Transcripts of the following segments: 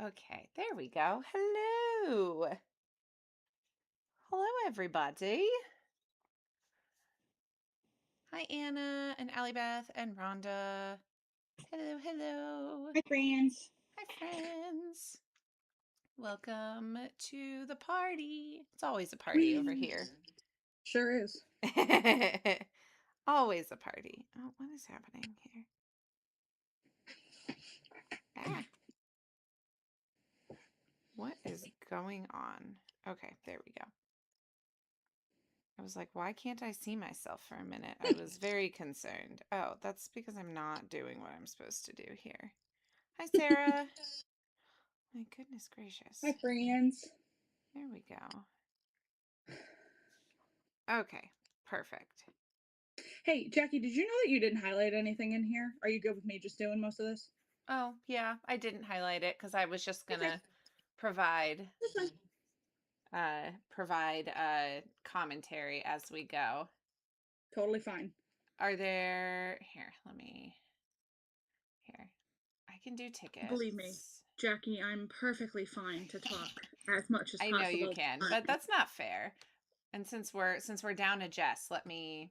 Okay, there we go. Hello. Hello, everybody. Hi, Anna and Allie Beth and Rhonda. Hello, hello. Hi, friends. Hi, friends. Welcome to the party. It's always a party over here. Sure is. Always a party. Oh, what is happening here? Ah. What is going on? Okay, there we go. I was like, why can't I see myself for a minute? I was very concerned. Oh, that's because I'm not doing what I'm supposed to do here. Hi, Sarah. My goodness gracious. Hi, friends. There we go. Okay, perfect. Hey, Jackie, did you know that you didn't highlight anything in here? Are you good with me just doing most of this? Oh, yeah, I didn't highlight it because I was just Okay. gonna provide That's fine. commentary as we go. Totally fine. Are there here, I can do tickets. Believe me, Jackie, I'm perfectly fine to talk as much as I possible. know you can, but that's not fair. And since we're down to Jess, let me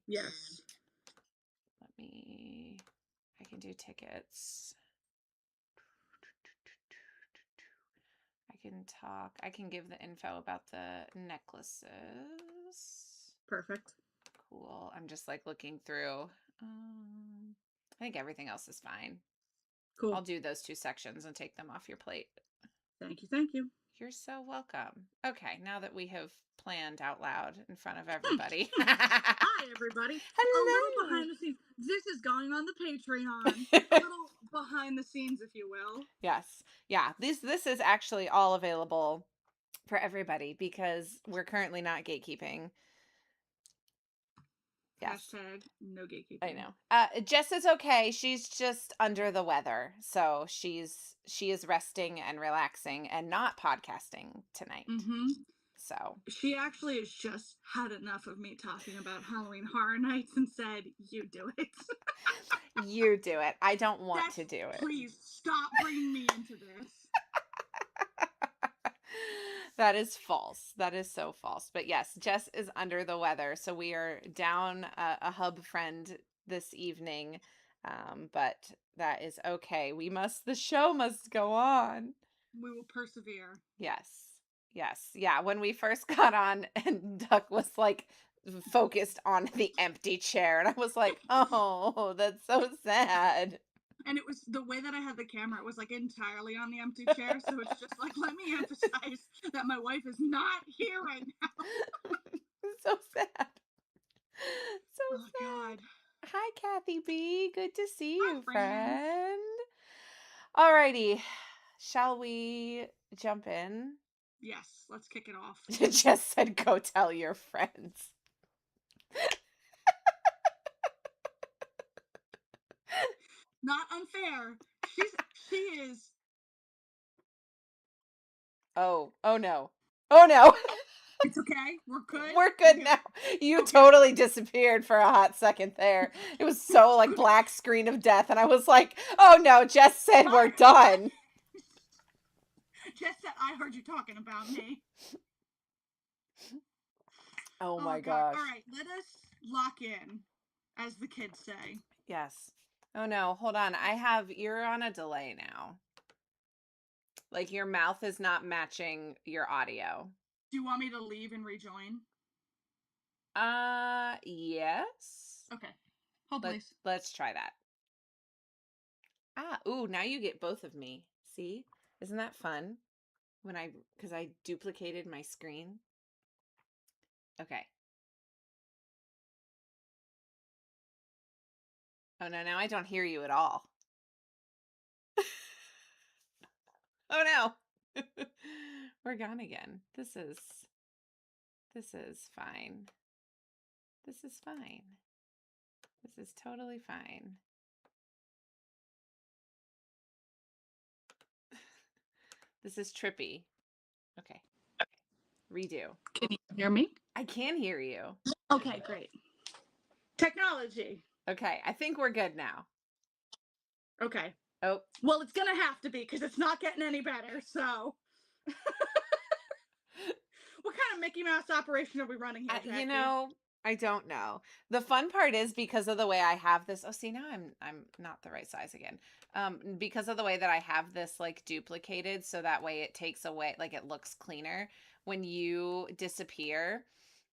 I can do tickets. I can talk. I can give the info about the necklaces. Perfect. Cool. I'm just like looking through. I think everything else is fine. Cool. I'll do those 2 sections and take them off your plate. Thank you. Thank you. You're so welcome. Okay, now that we have planned out loud in front of everybody. Hi, everybody. Hello. A little behind the scenes. This is going on the Patreon. A little behind the scenes, if you will. Yes. Yeah. This is actually all available for everybody because we're currently not gatekeeping. Yes. Hashtag no gatekeeping. I know. Jess is okay. She's just under the weather. So she is resting and relaxing and not podcasting tonight. Mm-hmm. So she actually has just had enough of me talking about Halloween Horror Nights and said, you do it. You do it. I don't want to do it. Please stop bringing me into this. That is false. That is so false. But yes, Jess is under the weather. So we are down a hub friend this evening. But that is okay. The show must go on. We will persevere. Yes. Yes. Yeah. When we first got on and Duck was like focused on the empty chair, and I was like, oh, that's so sad. And it was the way that I had the camera, it was like entirely on the empty chair. So it's just like, let me emphasize that my wife is not here right now. So sad. So oh, sad. God. Hi, Kathy B. Good to see you, Hi, friend. Alrighty. Shall we jump in? Yes, let's kick it off. Just said go tell your friends. Not unfair. She is. Oh no. Oh no. It's okay. We're good. We're good now. You totally disappeared for a hot second there. It was so like black screen of death, and I was like, oh no, Jess said we're done. Jess said, I heard you talking about me. Oh my gosh. All right, let us lock in, as the kids say. Yes. Oh no, hold on. You're on a delay now. Like your mouth is not matching your audio. Do you want me to leave and rejoin? Yes. Okay. Hold please. Let's try that. Ooh, now you get both of me. See? Isn't that fun? Because I duplicated my screen. Okay. Oh no, now I don't hear you at all. Oh no. We're gone again. This is fine. This is fine. This is totally fine. This is trippy. Okay. Redo. Can you hear me? I can hear you. Okay, great. Technology. Okay, I think we're good now. Okay. Oh, Well, it's gonna have to be because it's not getting any better. So, what kind of Mickey Mouse operation are we running here, you Jackie? know, I don't know. The fun part is because of the way I have this. Oh, see, now I'm not the right size again. Because of the way that I have this like duplicated, so that way it takes away, like it looks cleaner. When you disappear,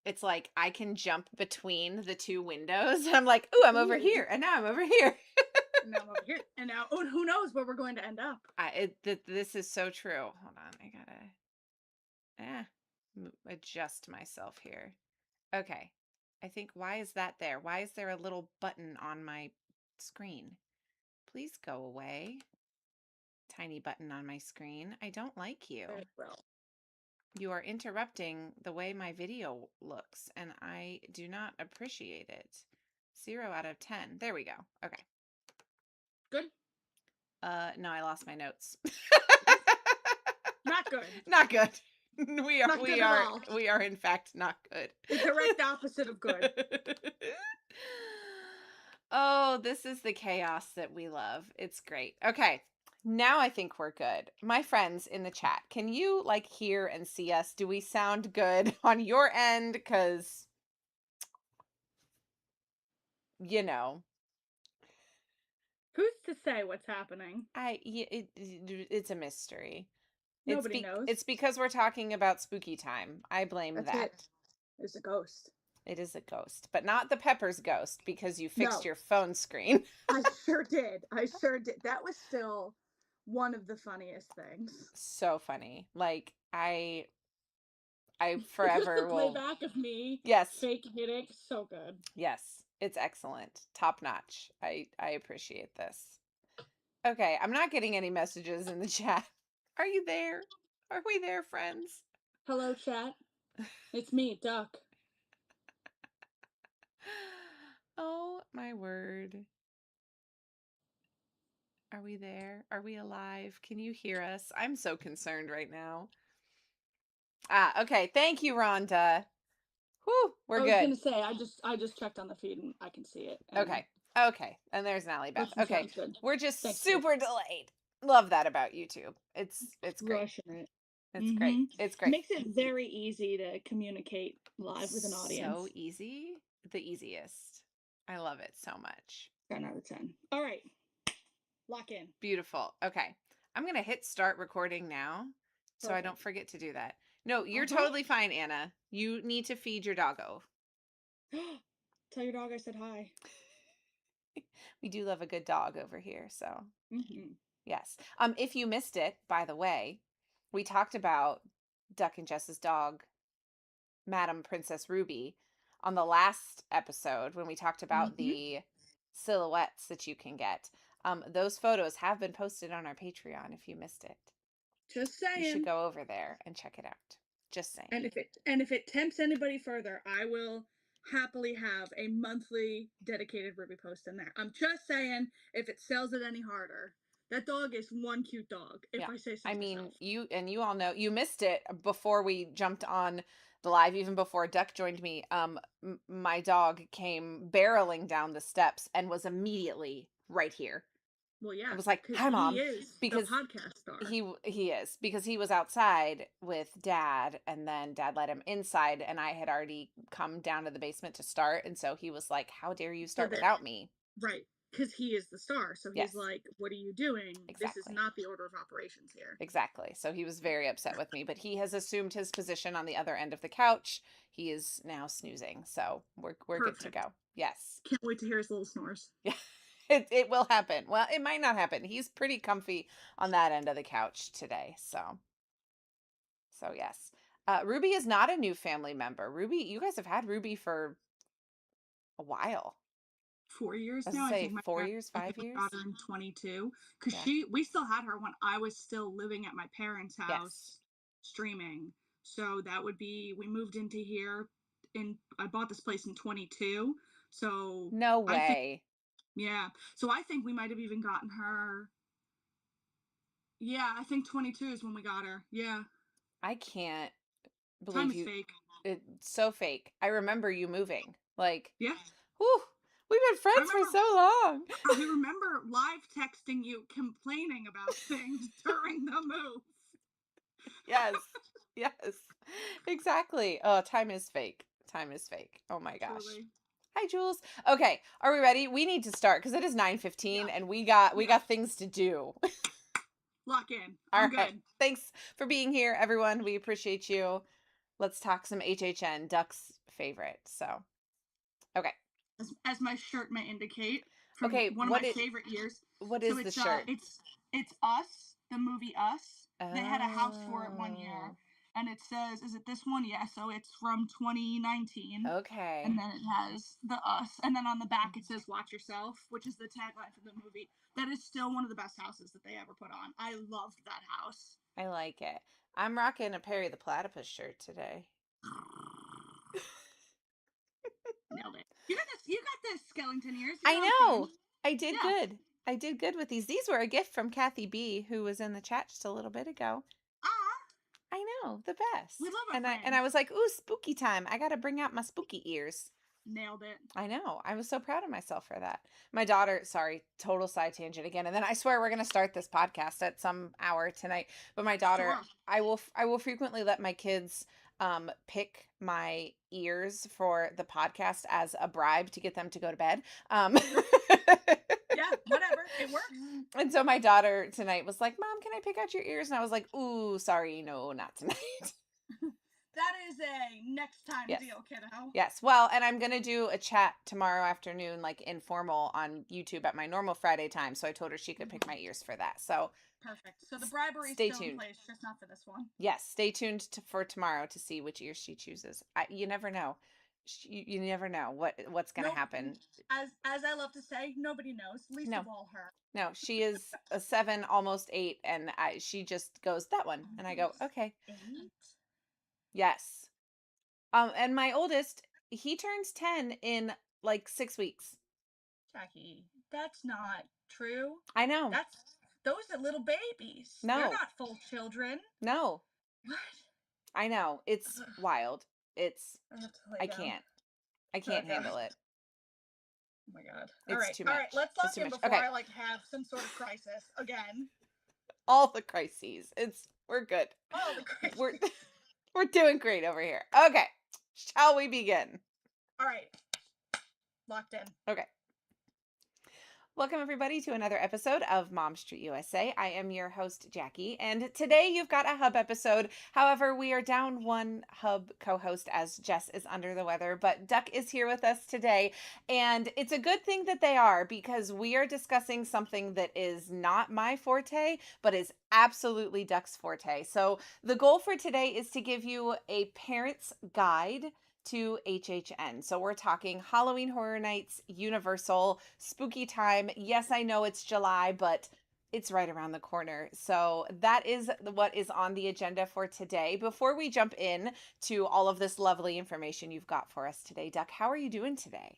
it's like I can jump between the two windows. I'm like, ooh, I'm over Ooh. here, and now I'm over here. And now I'm over here. And now, oh, who knows where we're going to end up? This is so true. Hold on, I gotta adjust myself here. Okay. I think, why is that there? Why is there a little button on my screen? Please go away. Tiny button on my screen. I don't like you. Very well. You are interrupting the way my video looks, and I do not appreciate it. 0 out of 10. There we go. Okay. Good. No, I lost my notes. Not good. Not good. We are Not we good at are all. we are in fact not good. The direct opposite of good. Oh, this is the chaos that we love. It's great. Okay. Now I think we're good. My friends in the chat, can you like hear and see us? Do we sound good on your end? Because, you know, Who's to say what's happening? it's a mystery. Nobody knows. It's because we're talking about spooky time. I blame That's that. it. It's a ghost. It is a ghost, but not the Peppers ghost because you fixed No, your phone screen. I sure did. I sure did. That was still one of the funniest things. So funny. Like I Just the forever will. playback of me Yes. fake hitting, so good. Yes. It's excellent. Top notch. I appreciate this. Okay, I'm not getting any messages in the chat. Are you there? Are we there, friends? Hello, chat. It's me, Duck. Oh, my word. Are we there? Are we alive? Can you hear us? I'm so concerned right now. Okay. Thank you, Rhonda. Whew, we're I was good. gonna say I just checked on the feed and I can see it. And Okay. Okay. And there's Nally Beth. looks and Okay. sounds good. We're just Thanks, dude. super delayed. Love that about YouTube. It's great. Crushing it. It's great. It's great. Makes it very easy to communicate live with an So audience. easy. The easiest. I love it so much. 10 out of 10. All right. Lock in. Beautiful. Okay. I'm going to hit start recording now so I don't forget to do that. No, you're totally fine, Anna. You need to feed your doggo. Tell your dog I said hi. We do love a good dog over here, so. Mm-hmm. Yes. If you missed it, by the way, we talked about Duck and Jess's dog, Madam Princess Ruby, on the last episode when we talked about the silhouettes that you can get. Those photos have been posted on our Patreon if you missed it. Just saying. You should go over there and check it out. Just saying. And if it tempts anybody further, I will happily have a monthly dedicated Ruby post in there. I'm just saying, if it sells it any harder. That dog is one cute dog, if I say so myself. You all know you missed it before we jumped on the live, even before Duck joined me. My dog came barreling down the steps and was immediately right here. Well, yeah, I was like, "Hi, he Mom," is because the podcast star. he is, because he was outside with Dad, and then Dad let him inside, and I had already come down to the basement to start, and so he was like, "How dare you start without me?" Right, because he is the star, so he's Yes. like, "What are you doing? This is Exactly. not the order of operations here." Exactly. So he was very upset with me, but he has assumed his position on the other end of the couch. He is now snoozing, so we're good to go. Yes. Can't wait to hear his little snores. Yeah. It will happen. Well, it might not happen. He's pretty comfy on that end of the couch today, so yes. Ruby is not a new family member. Ruby, you guys have had Ruby for a while. 4 years Let's now. say I 4 years, I 5 think years. I got her in 22 because Yeah. we still had her when I was still living at my parents' Yes. house streaming. So that would be we moved into here and I bought this place in 22. So No I think way. yeah. So I think we might have even gotten her. Yeah, I think 22 is when we got her. Yeah. I can't Time believe is you. fake. It's so fake. I remember you moving. Like, Yeah. whew, We've been I friends for remember so long. I remember live texting you complaining about things during the move. Yes. Yes. Exactly. Oh, time is fake. Time is fake. Oh my gosh. Truly. Hi, Jules. Okay, are we ready? We need to start because it is 9:15 Yes. and we got Yes. things to do. Lock in. All I'm right. good. Thanks for being here, everyone. We appreciate you. Let's talk some HHN, Duck's favorite. So, okay. As my shirt may indicate, from Okay, one of my favorite years. what So is the shirt? it's Us, the movie Us. They had a house for it one year, Oh. and it says, is it this one? Yeah, so it's from 2019. And Okay. then it has the Us, and then on the back it says "Watch Yourself," which is the tagline for the movie. That is still one of the best houses that they ever put on. I loved that house. I like it. I'm rocking a Perry the Platypus shirt today. Nailed it. You got this. You got this, Skellington ears. You're I on theme. know. I did Yeah. good. I did good with these. These were a gift from Kathy B, who was in the chat just a little bit ago. Ah, I know, the we best. love our And I friends. was like, "Ooh, spooky time. I got to bring out my spooky ears." Nailed it. I know. I was so proud of myself for that. My daughter, sorry, total side tangent again. And then I swear we're going to start this podcast at some hour tonight. But my daughter, Sure. I will frequently let my kids pick my ears for the podcast as a bribe to get them to go to bed. Sure. Yeah. Whatever. It works. And so my daughter tonight was like, "Mom, can I pick out your ears?" And I was like, "Ooh, sorry, no, not tonight." That is a next time Yes. deal, kiddo. Yes. Well, and I'm going to do a chat tomorrow afternoon, like informal on YouTube at my normal Friday time. So I told her she could pick my ears for that. So Perfect. So the bribery is stay still in tuned. place, just not for this one. Yes. Stay tuned for tomorrow to see which ears she chooses. You never know. You never know what's going to Nope. happen. As I love to say, nobody knows, least No, of all her. no, she is a 7, almost 8. And she just goes that one. And I go, Almost okay. 8? Yes. And my oldest, he turns 10 in like 6 weeks. Jackie, that's not true. I know. That's those are little babies. They're No, not full children. no. What? I know. It's Ugh, wild. It's I have to lay I down. can't. I can't Okay. handle it. Oh my god. All It's right. too All right. much. Let's It's lock too in much. before Okay. I like have some sort of crisis again. All the crises. We're good. Oh, the We're crisis. we're doing great over here. Okay. Shall we begin? All right. Locked in. Okay. Welcome, everybody, to another episode of Mom Street USA. I am your host, Jackie, and today you've got a hub episode. However, we are down one hub co host as Jess is under the weather, but Duck is here with us today. And it's a good thing that they are because we are discussing something that is not my forte, but is absolutely Duck's forte. So, the goal for today is to give you a parent's guide to HHN. So we're talking Halloween Horror Nights, Universal, spooky time. Yes, I know it's July, but it's right around the corner. So that is what is on the agenda for today. Before we jump in to all of this lovely information you've got for us today, Duck, how are you doing today?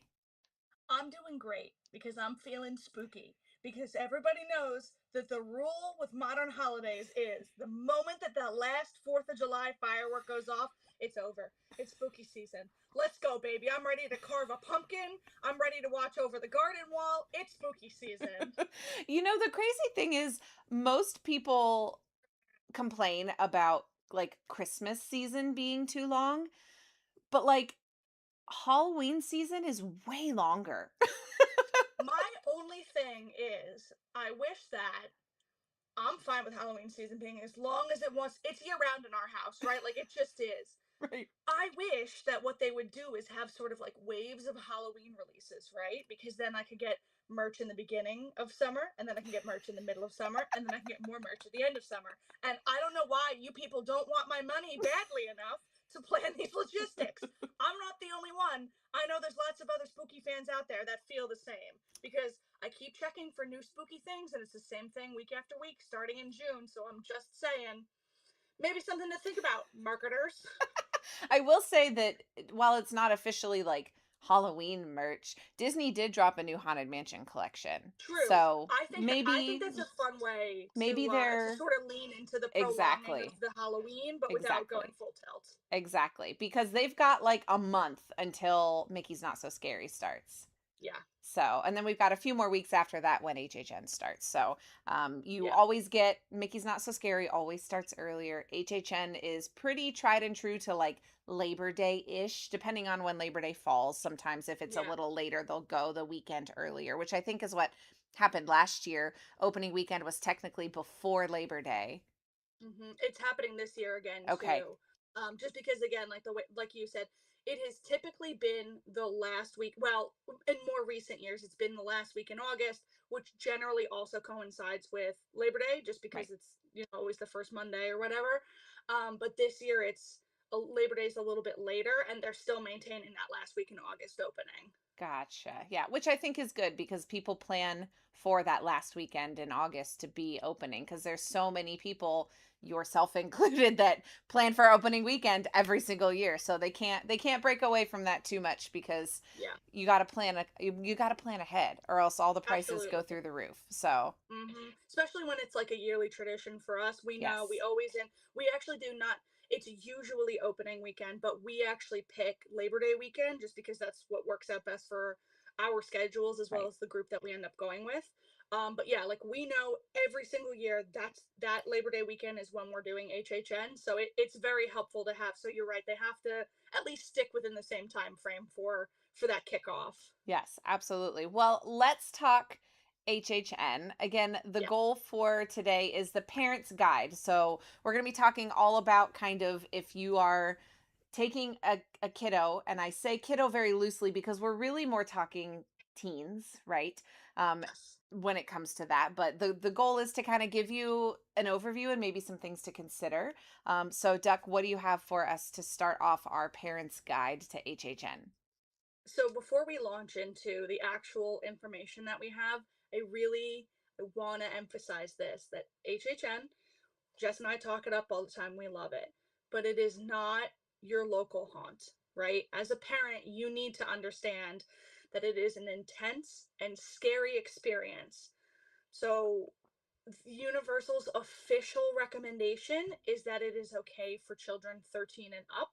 I'm doing great because I'm feeling spooky. Because everybody knows that the rule with modern holidays is the moment that the last 4th of July firework goes off, it's over. It's spooky season. Let's go, baby. I'm ready to carve a pumpkin. I'm ready to watch over the garden wall. It's spooky season. The crazy thing is, most people complain about like Christmas season being too long, but like Halloween season is way longer. My only thing is, I wish that I'm fine with Halloween season being as long as it wants. It's year round in our house, right? Like it just is. Right. I wish that what they would do is have sort of like waves of Halloween releases, right? Because then I could get merch in the beginning of summer, and then I can get merch in the middle of summer, and then I can get more merch at the end of summer. And I don't know why you people don't want my money badly enough to plan these logistics. I'm not the only one. I know there's lots of other spooky fans out there that feel the same because I keep checking for new spooky things, and it's the same thing week after week starting in June. So I'm just saying, maybe something to think about, marketers. I will say that while it's not officially like Halloween merch, Disney did drop a new Haunted Mansion collection. True. So I think maybe that's a fun way to they're sort of lean into the prolonging of exactly, the Halloween, but without going exactly, full tilt. exactly. Because they've got like a month until Mickey's Not So Scary starts. Yeah. So, and then we've got a few more weeks after that when HHN starts. So, you Yeah. always get Mickey's Not So Scary, always starts earlier. HHN is pretty tried and true to like Labor Day ish, depending on when Labor Day falls. Sometimes, if it's a Yeah. little later, they'll go the weekend earlier, which I think is what happened last year. Opening weekend was technically before Labor Day. It's happening this year again Okay, too. Just because again, like the way, like you said, it has typically been the last week. Well, in more recent years, it's been the last week in August, which generally also coincides with Labor Day, just because right. it's always the first Monday or whatever. But this year, it's Labor Day's a little bit later, and they're still maintaining that last week in August opening. Gotcha. Yeah, which I think is good because people plan for that last weekend in August to be opening because there's so many people, yourself included, that plan for opening weekend every single year. So they can't break away from that too much because Yeah, you got to plan ahead or else all the prices go absolutely. through the roof. So, Especially when it's like a yearly tradition for us. We know we yes. always in. We actually do not. It's usually opening weekend, but we actually pick Labor Day weekend just because that's what works out best for our schedules as well Right. as the group that we end up going with. But yeah, like we know every single year that Labor Day weekend is when we're doing HHN. So it's very helpful to have. So you're right, they have to at least stick within the same time frame for that kickoff. Yes, absolutely. Well, let's talk HHN. Again, the Yeah. goal for today is the parent's guide. So, we're going to be talking all about kind of if you are taking a kiddo, and I say kiddo very loosely because we're really more talking teens, right? Um, Yes. when it comes to that, but the goal is to kind of give you an overview and maybe some things to consider. So, Duck, what do you have for us to start off our parents' guide to HHN? So before we launch into the actual information that we have, I really want to emphasize this that HHN, Jess and I talk it up all the time. We love it, but it is not your local haunt, right? As a parent, you need to understand that it is an intense and scary experience. So, Universal's official recommendation is that it is okay for children 13 and up.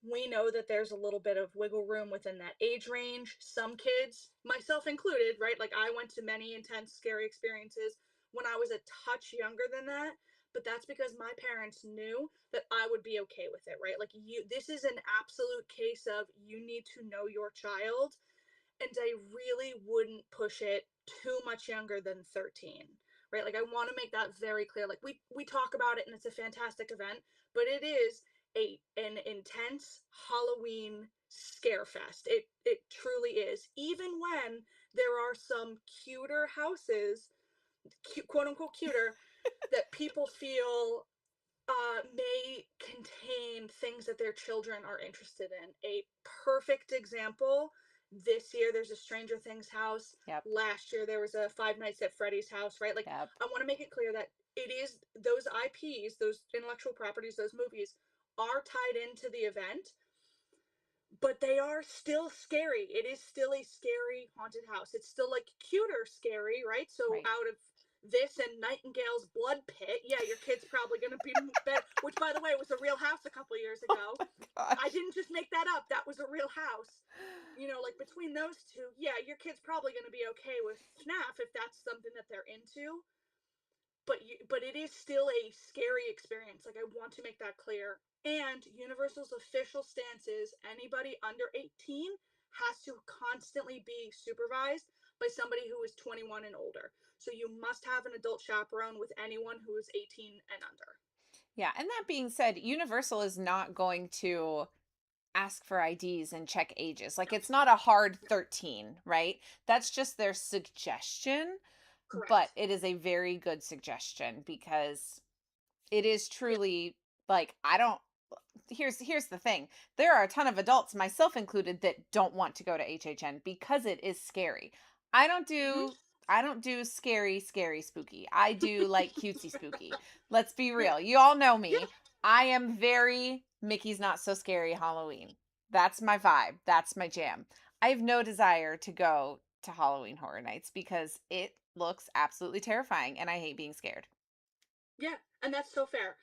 We know that there's a little bit of wiggle room within that age range. Some kids, myself included, right? Like I went to many intense, scary experiences when I was a touch younger than that. But that's because my parents knew that I would be okay with it, right? Like this is an absolute case of you need to know your child, and I really wouldn't push it too much younger than 13. Right? Like I want to make that very clear. Like we talk about it and it's a fantastic event, but it is an intense Halloween scare fest. It truly is. Even when there are some cuter houses, quote unquote cuter, that people feel may contain things that their children are interested in. A perfect example, this year there's a Stranger Things house. Yep. Last year there was a Five Nights at Freddy's house, right? Like, Yep. I want to make it clear that it is those IPs, those intellectual properties, those movies are tied into the event, but they are still scary. It is still a scary haunted house. It's still like cuter scary, right? So Right. out of this and Nightingale's Blood Pit, yeah, your kid's probably going to be better. Which, by the way, was a real house a couple years ago. I Gosh. didn't just make that up. That was a real house. Like between those two, yeah, your kid's probably going to be okay with FNAF if that's something that they're into, but it is still a scary experience. Like I want to make that clear. And Universal's official stance is anybody under 18 has to constantly be supervised by somebody who is 21 and older. So you must have an adult chaperone with anyone who is 18 and under. Yeah, and that being said, Universal is not going to ask for IDs and check ages. Like No, it's not a hard no, 13, right? That's just their suggestion, but correct. it is a very good suggestion because it is Yeah. truly like I don't here's the thing. There are a ton of adults, myself included, that don't want to go to HHN because it is scary. I don't Mm-hmm. do I don't do scary spooky. I do like cutesy spooky. Let's be Yeah. real. You all know Yeah. me. I am very Mickey's Not So Scary Halloween. That's my vibe. That's my jam. I have no desire to go to Halloween Horror Nights because it looks absolutely terrifying and I hate being scared. Yeah, and that's so fair.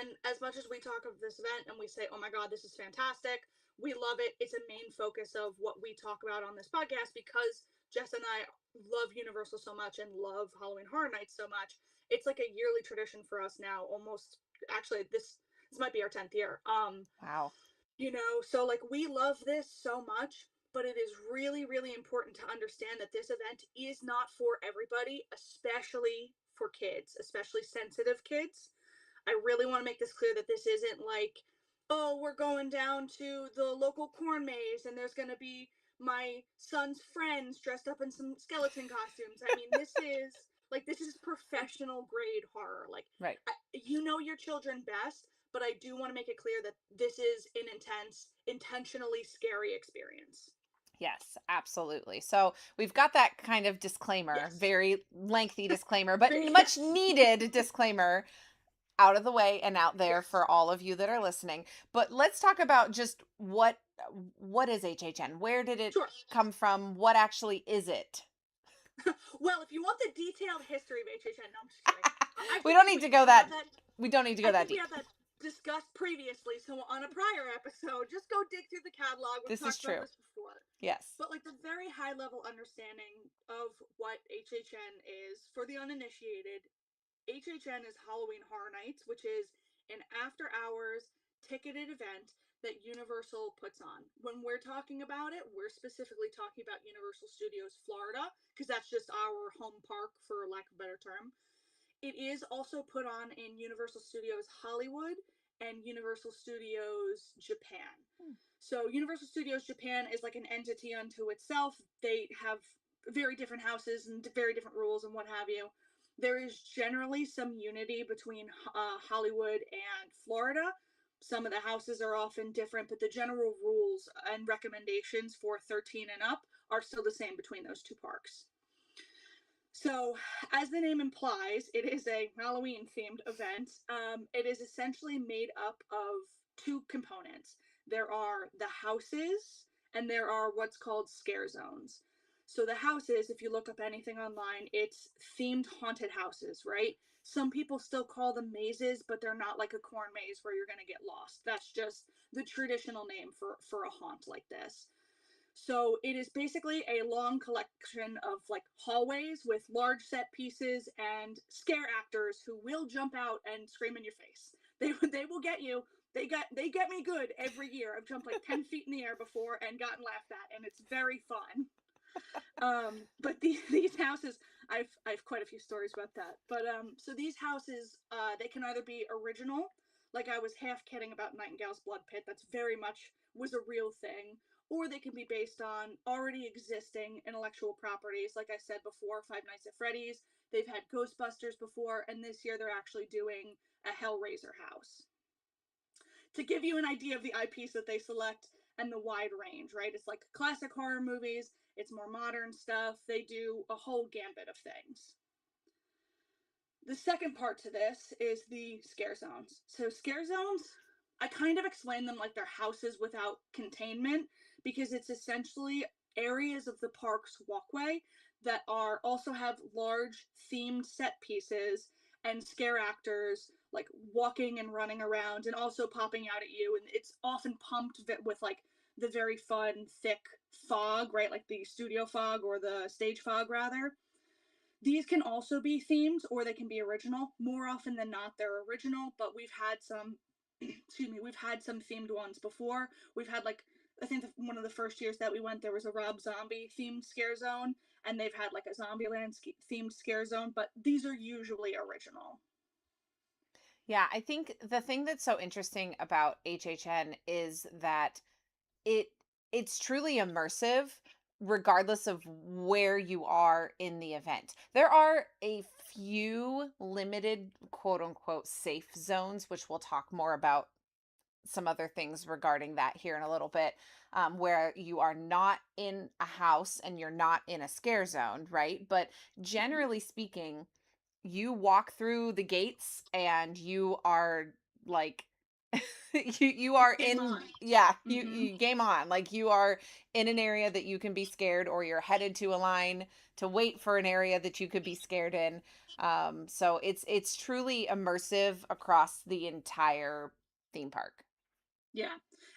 And as much as we talk of this event and we say, "Oh my God, this is fantastic," We love it. It's a main focus of what we talk about on this podcast because Jess and I love Universal so much and love Halloween Horror Nights so much. It's like a yearly tradition for us now. Almost, actually, this might be our 10th year. Wow. So like we love this so much, but it is really, really important to understand that this event is not for everybody, especially for kids, especially sensitive kids. I really want to make this clear that this isn't like, oh, we're going down to the local corn maze and there's going to be my son's friends dressed up in some skeleton costumes. I mean, this is professional grade horror. Like, Right. you know your children best, but I do want to make it clear that this is an intense, intentionally scary experience. Yes, absolutely. So we've got that kind of disclaimer, Yes. very lengthy disclaimer, but much Yes. needed disclaimer out of the way and out there Yes. for all of you that are listening. But let's talk about just what is HHN? Where did it Sure. come from? What actually is it? Well, if you want the detailed history of HHN, no, I'm just kidding. I We actually don't think need we to go have that that. we don't need to go I that think we deep. have that discussed previously. So on a prior episode, just go dig through the catalog. We've This is talked about true. this before. Yes. But like the very high level understanding of what HHN is for the uninitiated, HHN is Halloween Horror Nights, which is an after hours ticketed event that Universal puts on. When we're talking about it, we're specifically talking about Universal Studios Florida, because that's just our home park, for lack of a better term. It is also put on in Universal Studios Hollywood and Universal Studios Japan. Hmm. So Universal Studios Japan is like an entity unto itself. They have very different houses and very different rules and what have you. There is generally some unity between Hollywood and Florida. Some of the houses are often different, but the general rules and recommendations for 13 and up are still the same between those two parks. So, as the name implies, it is a Halloween themed event. It is essentially made up of two components. There are the houses, and there are what's called scare zones. So, the houses, if you look up anything online, it's themed haunted houses, right? Some people still call them mazes, but they're not like a corn maze where you're going to get lost. That's just the traditional name for a haunt like this. So it is basically a long collection of like hallways with large set pieces and scare actors who will jump out and scream in your face. They will get you. They get me good every year. I've jumped like 10 feet in the air before and gotten laughed at, and it's very fun. But these houses, I've quite a few stories about that. But so these houses, they can either be original, like I was half kidding about Nightingale's Blood Pit. That's very much was a real thing, or they can be based on already existing intellectual properties. Like I said before, Five Nights at Freddy's. They've had Ghostbusters before, and this year they're actually doing a Hellraiser house. To give you an idea of the IPs that they select and the wide range, right? It's like classic horror movies, it's more modern stuff. They do a whole gambit of things. The second part to this is the scare zones. So, scare zones, I kind of explain them like they're houses without containment because it's essentially areas of the park's walkway that are also have large themed set pieces and scare actors like walking and running around and also popping out at you, and it's often pumped with like the very fun thick fog, right? Like the studio fog or the stage fog rather. These can also be themed or they can be original. More often than not, they're original, but we've had some, excuse me, we've had some themed ones before. We've had like, I think one of the first years that we went, there was a Rob Zombie themed scare zone, and they've had like a Zombieland themed scare zone, but these are usually original. Yeah, I think the thing that's so interesting about HHN is that it it's truly immersive regardless of where you are in the event. There are a few limited quote unquote safe zones, which we'll talk more about some other things regarding that here in a little bit, where you are not in a house and you're not in a scare zone, right? But Mm-hmm. generally speaking, you walk through the gates and you are like you are Game in, on. yeah, Mm-hmm. you game on, like you are in an area that you can be scared, or you're headed to a line to wait for an area that you could be scared in. So it's truly immersive across the entire theme park. Yeah.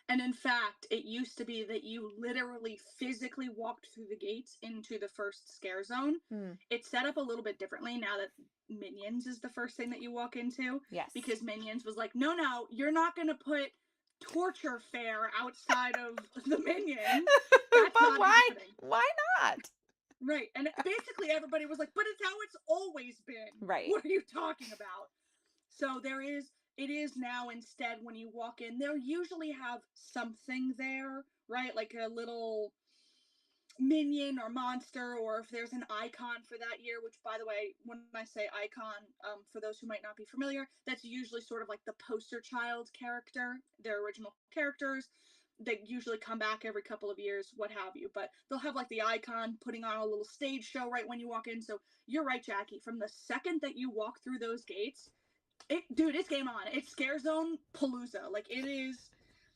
And in fact, it used to be that you literally physically walked through the gates into the first scare zone. Hmm. It's set up a little bit differently now that Minions is the first thing that you walk into, Yes. because Minions was like, no, no, you're not going to put torture fair outside of the Minions. That's But not why? happening. Why not? Right. And basically everybody was like, but it's how it's always been. Right. What are you talking about? So it is now instead when you walk in, they'll usually have something there, right? Like a little minion or monster, or if there's an icon for that year, which by the way, when I say icon, for those who might not be familiar, that's usually sort of like the poster child character, their original characters. They usually come back every couple of years, what have you. But they'll have like the icon putting on a little stage show right when you walk in. So you're right, Jackie. From the second that you walk through those gates, dude, it's game on. It's scare zone palooza. Like it is.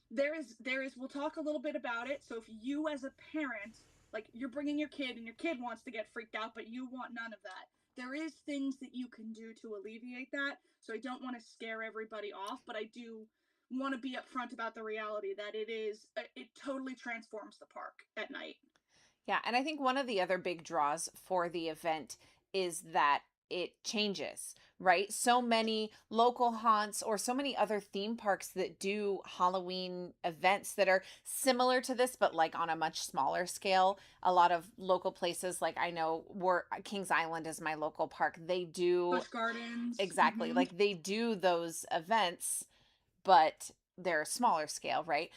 There is. We'll talk a little bit about it. So if you as a parent, like you're bringing your kid and your kid wants to get freaked out, but you want none of that, there is things that you can do to alleviate that. So I don't want to scare everybody off, but I do want to be upfront about the reality that it totally transforms the park at night. Yeah, and I think one of the other big draws for the event is that it changes, right? So many local haunts or so many other theme parks that do Halloween events that are similar to this, but like on a much smaller scale. A lot of local places, like I know, where Kings Island is my local park, they do Busch Gardens. exactly Mm-hmm. like they do those events, but they're a smaller scale, right?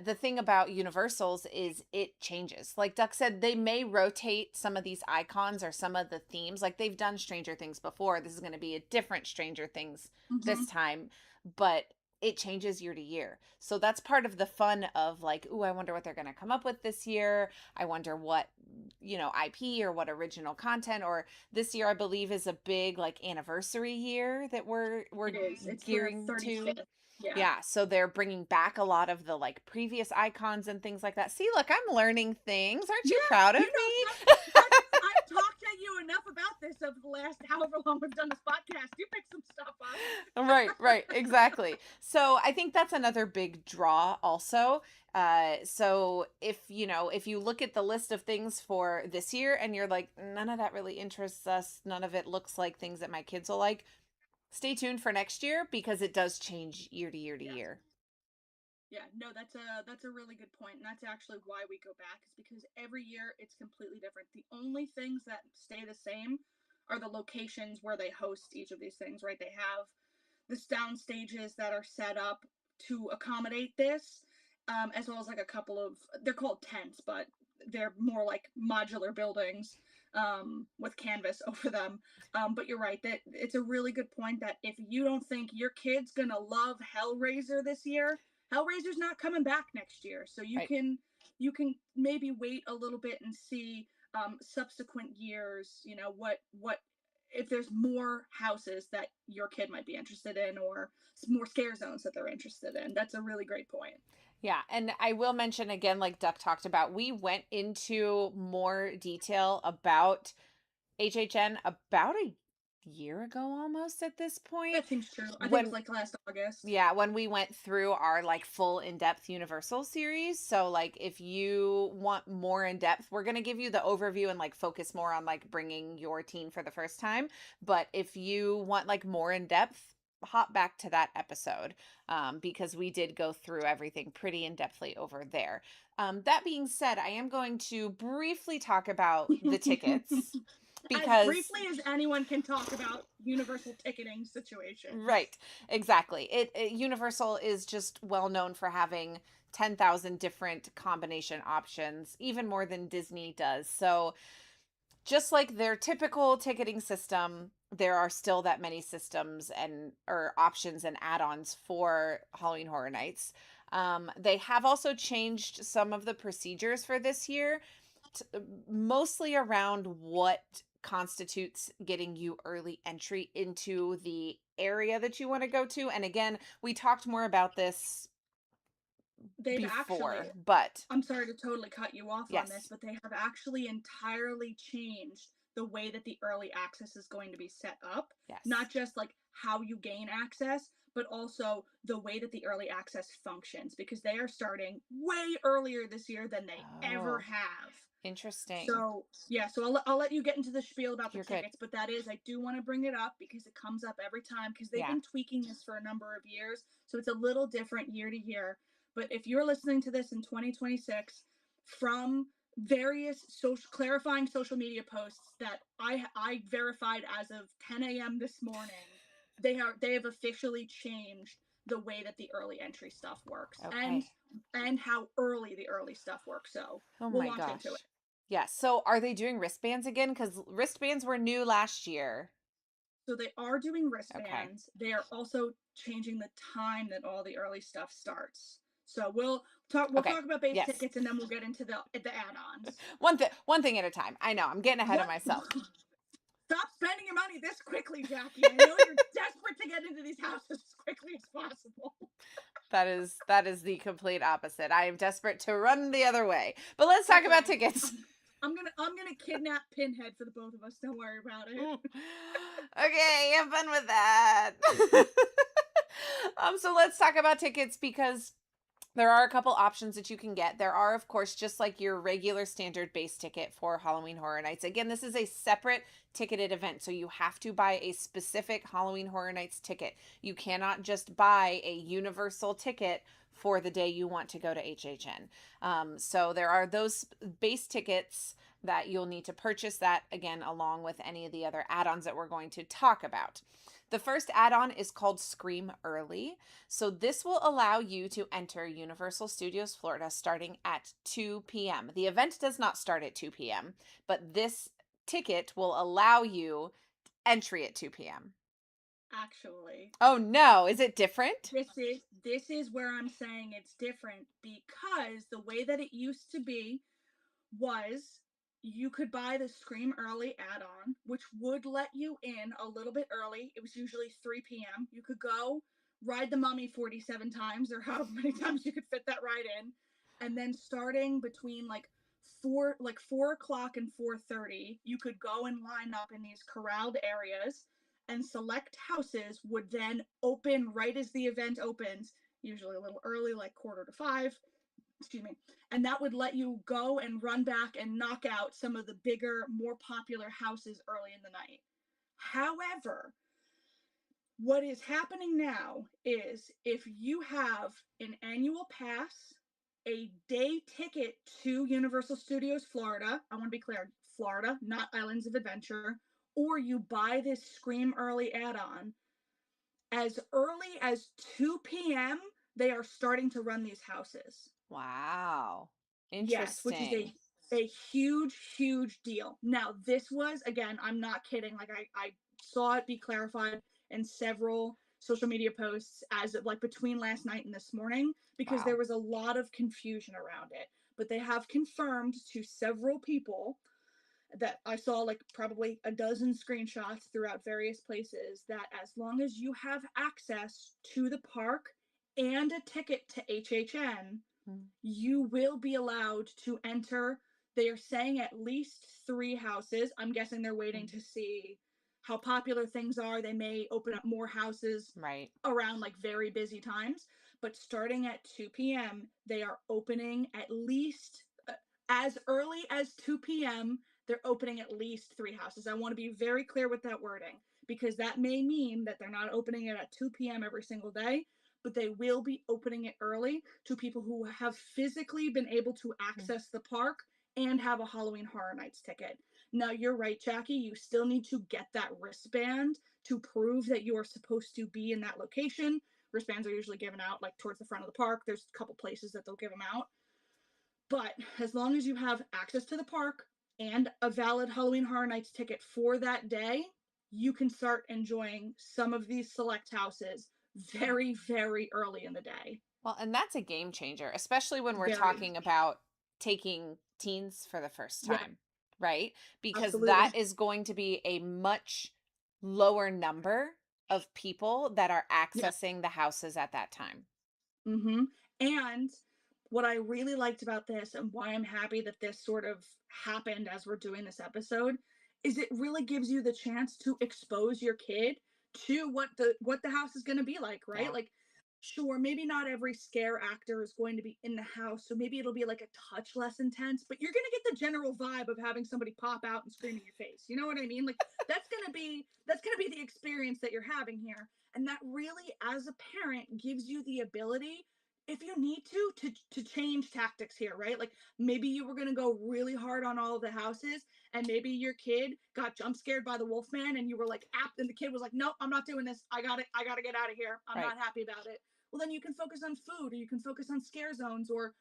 The thing about Universals is it changes. Like Duck said, they may rotate some of these icons or some of the themes. Like they've done Stranger Things before. This is going to be a different Stranger Things Mm-hmm. this time, but it changes year to year. So that's part of the fun of like, ooh, I wonder what they're going to come up with this year. I wonder what, IP or what original content, or this year I believe is a big like anniversary year that we're It is. It's the gearing to. 35th. Yeah. Yeah, so they're bringing back a lot of the like previous icons and things like that. See, look, I'm learning things. Aren't you Yeah, proud of you know, me? I've talked to you enough about this over the last however long we've done this podcast. You pick some stuff up. Right, right, exactly. So I think that's another big draw also. So if you look at the list of things for this year and you're like, none of that really interests us, none of it looks like things that my kids will like, stay tuned for next year because it does change year to year to Yeah. year. Yeah, no, that's a really good point, and that's actually why we go back is because every year it's completely different. The only things that stay the same are the locations where they host each of these things, right? They have the sound stages that are set up to accommodate this, as well as like a couple of they're called tents, but they're more like modular buildings with canvas over them. But you're right that it's a really good point that if you don't think your kid's gonna love Hellraiser this year, Hellraiser's not coming back next year, so Right. you can maybe wait a little bit and see subsequent years. You know what if there's more houses that your kid might be interested in, or more scare zones that they're interested in. That's a really great point. Yeah, and I will mention again, like Duck talked about, we went into more detail about HHN about a year ago almost at this point. That seems true. I think it was When like last August. Yeah, when we went through our like full in-depth Universal series. So like if you want more in depth, we're going to give you the overview and like focus more on like bringing your teen for the first time. But if you want like more in depth, hop back to that episode, because we did go through everything pretty in depthly over there. That being said, I am going to briefly talk about the tickets As because briefly as anyone can talk about universal ticketing situations. right, exactly. Universal is just well known for having 10,000 different combination options, even more than Disney does. So, just like their typical ticketing system, there are still that many systems and or options and add-ons for Halloween Horror Nights. They have also changed some of the procedures for this year, t- mostly around what constitutes getting you early entry into the area that you want to go to. And again, we talked more about this They've actually, before, but I'm sorry to totally cut you off on this, yes, but they have actually entirely changed the way that the early access is going to be set up. yes. Not just like how you gain access, but also the way that the early access functions, because they are starting way earlier this year than they ever Oh, have. interesting. So yeah, so I'll let you get into the spiel about the You're good. tickets, but that is, I do want to bring it up because it comes up every time, because they've Yeah. been tweaking this for a number of years, so it's a little different year to year. But if you're listening to this in 2026, from various social clarifying social media posts that I verified as of 10 a.m. this morning, they have officially changed the way that the early entry stuff works, Okay. and how early the early stuff works. So Oh we'll my launch into it. gosh. Yeah. So are they doing wristbands again? Because wristbands were new last year. So they are doing Okay. wristbands. They are also changing the time that all the early stuff starts. So we'll Okay. talk about base Yes. tickets, and then we'll get into the add-ons. One thing at a time. I know. I'm getting ahead of One myself. Stop spending your money this quickly, Jackie. I know you're desperate to get into these houses as quickly as possible. That is the complete opposite. I am desperate to run the other way. But let's talk That's all about right. tickets. I'm gonna kidnap Pinhead for the both of us. Don't worry about it. Okay, have fun with that. So let's talk about tickets because there are a couple options that you can get. There are, of course, just like your regular standard base ticket for Halloween Horror Nights. Again, this is a separate ticketed event, so you have to buy a specific Halloween Horror Nights ticket. You cannot just buy a universal ticket for the day you want to go to HHN. So there are those base tickets that you'll need to purchase that again along with any of the other add-ons that we're going to talk about. The first add-on is called Scream Early. So this will allow you to enter Universal Studios Florida starting at 2 p.m. The event does not start at 2 p.m., but this ticket will allow you entry at 2 p.m. Actually, Oh no, is it different? this is where I'm saying it's different, because the way that it used to be was you could buy the Scream Early add-on, which would let you in a little bit early. It was usually 3 p.m. You could go ride the mummy 47 times, or however many times you could fit that ride in. And then starting between like 4 o'clock and 4:30, you could go and line up in these corralled areas, and select houses would then open right as the event opens, usually a little early, like quarter to five, excuse me, and that would let you go and run back and knock out some of the bigger, more popular houses early in the night. However, what is happening now is, if you have an annual pass, a day ticket to Universal Studios Florida, I want to be clear, Florida, not Islands of Adventure, or you buy this Scream Early add-on, as early as 2 p.m., they are starting to run these houses. Wow. Yes, which is Interesting. a huge deal. Now, this was, again, I'm not kidding. Like, I saw it be clarified in several social media posts as of, like, between last night and this morning, because there Wow. was a lot of confusion around it. But they have confirmed to several people that I saw, like probably a dozen screenshots throughout various places, that as long as you have access to the park and a ticket to HHN, Mm. you will be allowed to enter. They are saying at least 3 houses. I'm guessing they're waiting Mm. to see how popular things are. They may open up more houses Right. around like very busy times, but starting at 2 p.m., they are opening at least as early as 2 p.m. They're opening at least 3 houses. I want to be very clear with that wording, because that may mean that they're not opening it at 2 p.m. every single day, but they will be opening it early to people who have physically been able to Mm. access the park and have a Halloween Horror Nights ticket. Now, you're right, Jackie. You still need to get that wristband to prove that you are supposed to be in that location. Wristbands are usually given out like towards the front of the park. There's a couple places that they'll give them out. But as long as you have access to the park and a valid Halloween Horror Nights ticket for that day, you can start enjoying some of these select houses very early in the day. Well, and that's a game changer, especially when we're Very. talking about taking teens for the first Yeah, time, right? Because that absolutely. is going to be a much lower number of people that are Yeah. accessing the houses at that time. Mm-hmm. And what I really liked about this, and why I'm happy that this sort of happened as we're doing this episode, is it really gives you the chance to expose your kid to what the house is going to be like, right? Yeah. Like, sure, maybe not every scare actor is going to be in the house, so maybe it'll be like a touch less intense, but you're going to get the general vibe of having somebody pop out and scream in your face. You know what I mean? Like, that's going to be the experience that you're having here. And that really, as a parent, gives you the ability, if you need to change tactics here, right? Like, maybe you were going to go really hard on all of the houses, and maybe your kid got jump scared by the wolfman, and you were like apt, and the kid was like, nope, I'm not doing this, I got to get out of here, I'm Right. not happy about it. Well, then you can focus on food, or you can focus on scare zones, or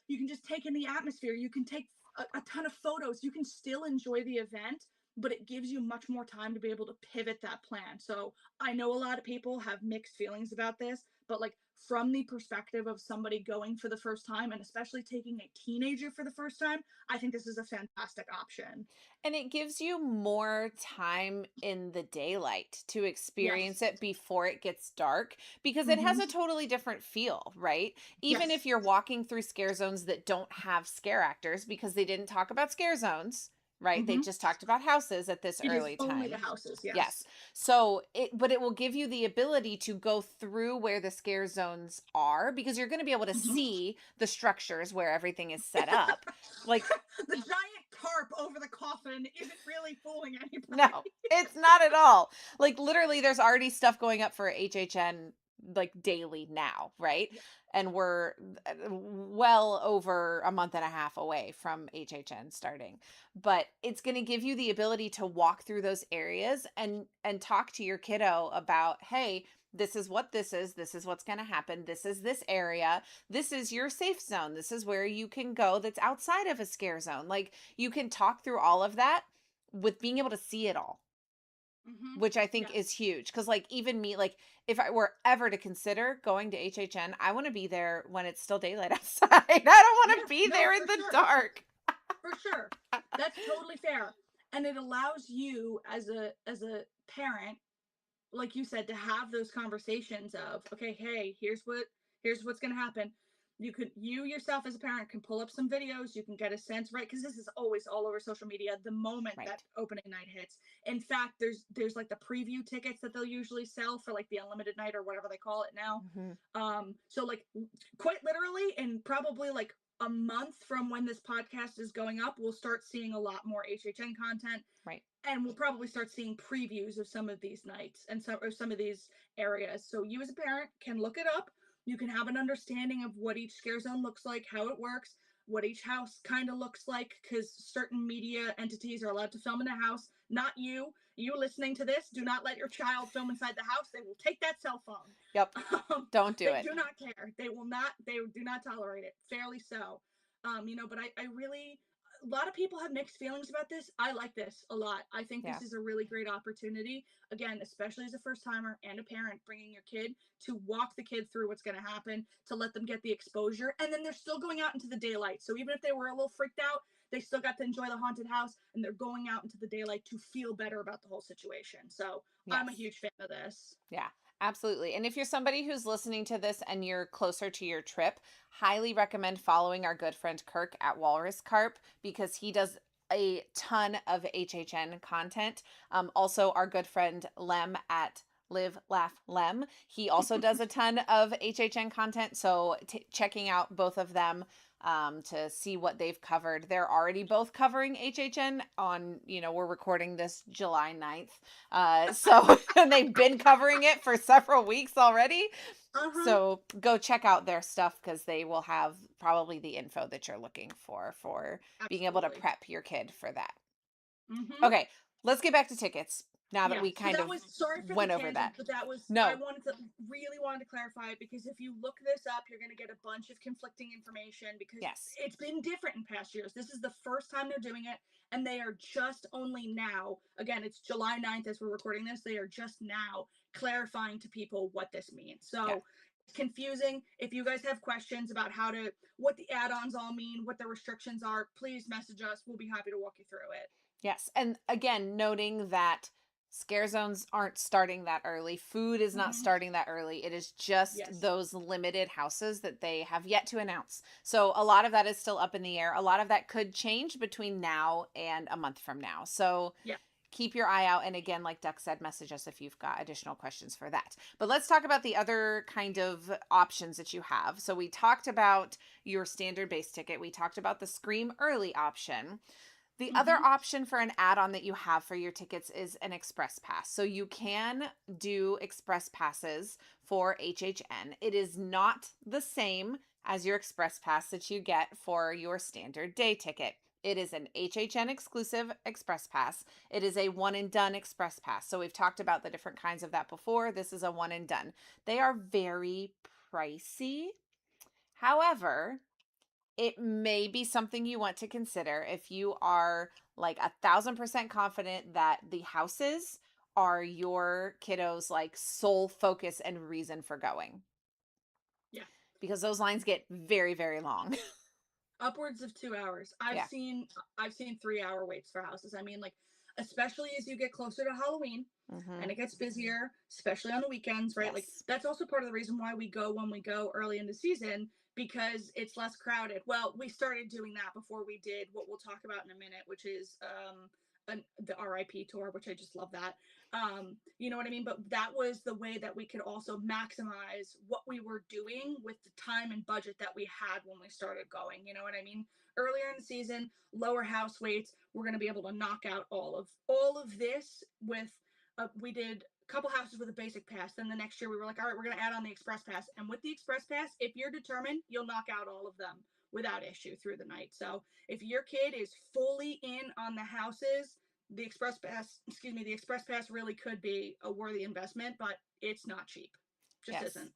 you can just take in the atmosphere, you can take a ton of photos, you can still enjoy the event, but it gives you much more time to be able to pivot that plan. So I know a lot of people have mixed feelings about this, but like, from the perspective of somebody going for the first time, and especially taking a teenager for the first time, I think this is a fantastic option. And it gives you more time in the daylight to experience Yes. it before it gets dark because it has Mm-hmm. a totally different feel, right? Even if Yes. you're walking through scare zones that don't have scare actors because they didn't talk about scare zones, right? They Mm-hmm. just talked about houses at this It is early only the time. houses. Yes. Yes. But it will give you the ability to go through where the scare zones are because you're going to be able to Mm-hmm. see the structures where everything is set up. Like, The giant tarp over the coffin isn't really fooling no, anybody. it's not at all. Like literally there's already stuff going up for HHN like daily now, right? Yeah. And we're well over a month and a half away from HHN starting. But it's going to give you the ability to walk through those areas and talk to your kiddo about, "Hey, this is what this is. This is what's going to happen. This is this area. This is your safe zone. This is where you can go that's outside of a scare zone." Like you can talk through all of that with being able to see it all, Mm-hmm. which I think is Yes. huge. Cause like even me, like if I were ever to consider going to HHN, I want to be there when it's still daylight outside. I don't want to Yes. be No, there in for the sure. dark. For sure. That's totally fair. And it allows you as a parent, like you said, to have those conversations of, okay, hey, here's what's going to happen. You yourself as a parent can pull up some videos, you can get a sense, right? Because this is always all over social media the moment that Right. opening night hits. In fact, there's like the preview tickets that they'll usually sell for like the unlimited night or whatever they call it now. Hmm. So like, quite literally, in probably like a month from when this podcast is going up, we'll start seeing a lot more HHN content, Right. and we'll probably start seeing previews of some of these nights and some of these areas. So you as a parent can look it up. You can have an understanding of what each scare zone looks like, how it works, what each house kind of looks like, because certain media entities are allowed to film in the house. Not you. You listening to this, do not let your child film inside the house. They will take that cell Yep. phone. Don't do They it. do not care. They will not. They do not tolerate it. Fairly so. But I really, a lot of people have mixed feelings about this. I like this a lot. I think Yeah. this is a really great opportunity. Again, especially as a first timer and a parent, bringing your kid, to walk the kid through what's going to happen, to let them get the exposure, and then they're still going out into the daylight. So even if they were a little freaked out, they still got to enjoy the haunted house, and they're going out into the daylight to feel better about the whole situation. So I'm a Yes. huge fan of this. Yeah, absolutely. And if you're somebody who's listening to this and you're closer to your trip, highly recommend following our good friend Kirk at Walrus Carp because he does a ton of HHN content. Also, our good friend Lem at Live Laugh Lem, he also does a ton of HHN content. So, checking out both of them to see what they've covered. They're already both covering HHN on, we're recording this July 9th. So and they've been covering it for several weeks already. Uh huh. So go check out their stuff because they will have probably the info that you're looking for being able to Absolutely. prep your kid for that. Mm-hmm. Okay, let's get back to tickets now that Yeah, we so kind that of was, sorry for the went over tangent, that. but that was, I No. wanted to, really wanted to clarify it, because if you look this up, you're going to get a bunch of conflicting information, because Yes. it's been different in past years. This is the first time they're doing it, and they are just only now, again, it's July 9th as we're recording this, they are just now clarifying to people what this means. Yeah. So it's confusing. If you guys have questions about what the add-ons all mean, what the restrictions are, please message us. We'll be happy to walk you through it. Yes. And again, noting that scare zones aren't starting that early. Food is not Mm-hmm. starting that early. It is just Yes. those limited houses that they have yet to announce. So a lot of that is still up in the air. A lot of that could change between now and a month from now. So Yeah. keep your eye out. And again, like Duck said, message us if you've got additional questions for that. But let's talk about the other kind of options that you have. So we talked about your standard base ticket. We talked about the Scream Early option. The other Mm-hmm. option for an add-on that you have for your tickets is an express pass. So you can do express passes for HHN. It is not the same as your express pass that you get for your standard day ticket. It is an HHN exclusive express pass. It is a one and done express pass. So we've talked about the different kinds of that before. This is a one and done. They are very pricey. However, it may be something you want to consider if you are like 1,000% confident that the houses are your kiddos like sole focus and reason for going, Yeah. because those lines get very, very long. Upwards of 2 hours. Yeah. I've seen 3 hour waits for houses. I mean, like, especially as you get closer to Halloween Mm-hmm. and it gets busier, especially on the weekends, right? Like, Yes. that's also part of the reason why we go when we go early in the season, because it's less crowded. Well, we started doing that before we did what we'll talk about in a minute, which is the RIP tour, which I just love that. You know what I mean? But that was the way that we could also maximize what we were doing with the time and budget that we had when we started going. You know what I mean? Earlier in the season, lower house weights, we're going to be able to knock out all of this with we did a couple houses with a basic pass. Then the next year we were like, all right, we're going to add on the express pass. And with the express pass, if you're determined, you'll knock out all of them without issue through the night. So if your kid is fully in on the houses, the express pass really could be a worthy investment, but it's not cheap. Just Yes. isn't.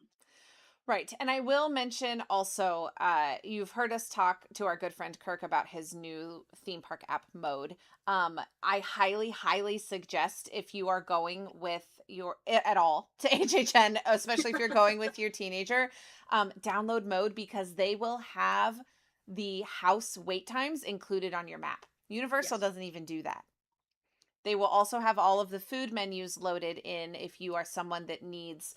Right. And I will mention also, you've heard us talk to our good friend Kirk about his new theme park app mode. I highly, highly suggest, if you are going with at all to HHN, especially if you're going with your teenager, download mode, because they will have the house wait times included on your map. Universal Yes. doesn't even do that. They will also have all of the food menus loaded in if you are someone that needs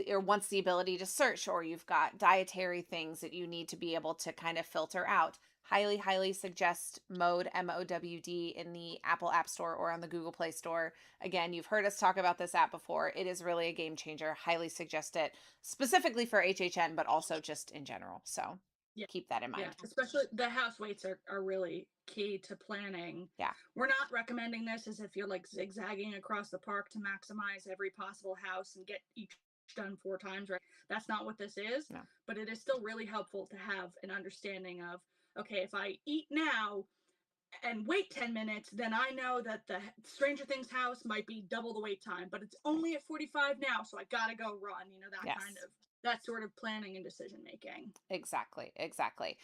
or wants the ability to search, or you've got dietary things that you need to be able to kind of filter out. Highly, highly suggest mode, MOWD, in the Apple App Store or on the Google Play Store. Again, you've heard us talk about this app before. It is really a game changer. Highly suggest it, specifically for HHN, but also just in general. So Yeah. keep that in Yeah. mind. Especially the house weights are really key to planning. Yeah. We're not recommending this as if you're like zigzagging across the park to maximize every possible house and get each done 4 times, right? That's not what this is, No. but it is still really helpful to have an understanding of, okay, if I eat now and wait 10 minutes, then I know that the Stranger Things house might be double the wait time, but it's Right. only at 45 now, so I gotta go run, that kind Yes. of, that sort of planning and decision making. Exactly, exactly.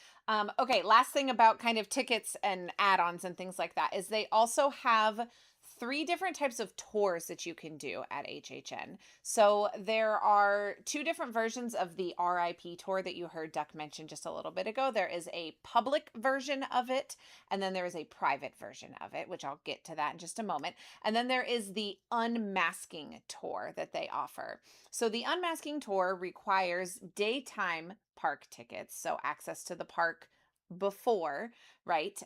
Okay, last thing about kind of tickets and add-ons and things like that is they also have three different types of tours that you can do at HHN. So there are two different versions of the RIP tour that you heard Duck mention just a little bit ago. There is a public version of it, and then there is a private version of it, which I'll get to that in just a moment. And then there is the unmasking tour that they offer. So the unmasking tour requires daytime park tickets, so access to the park before, right?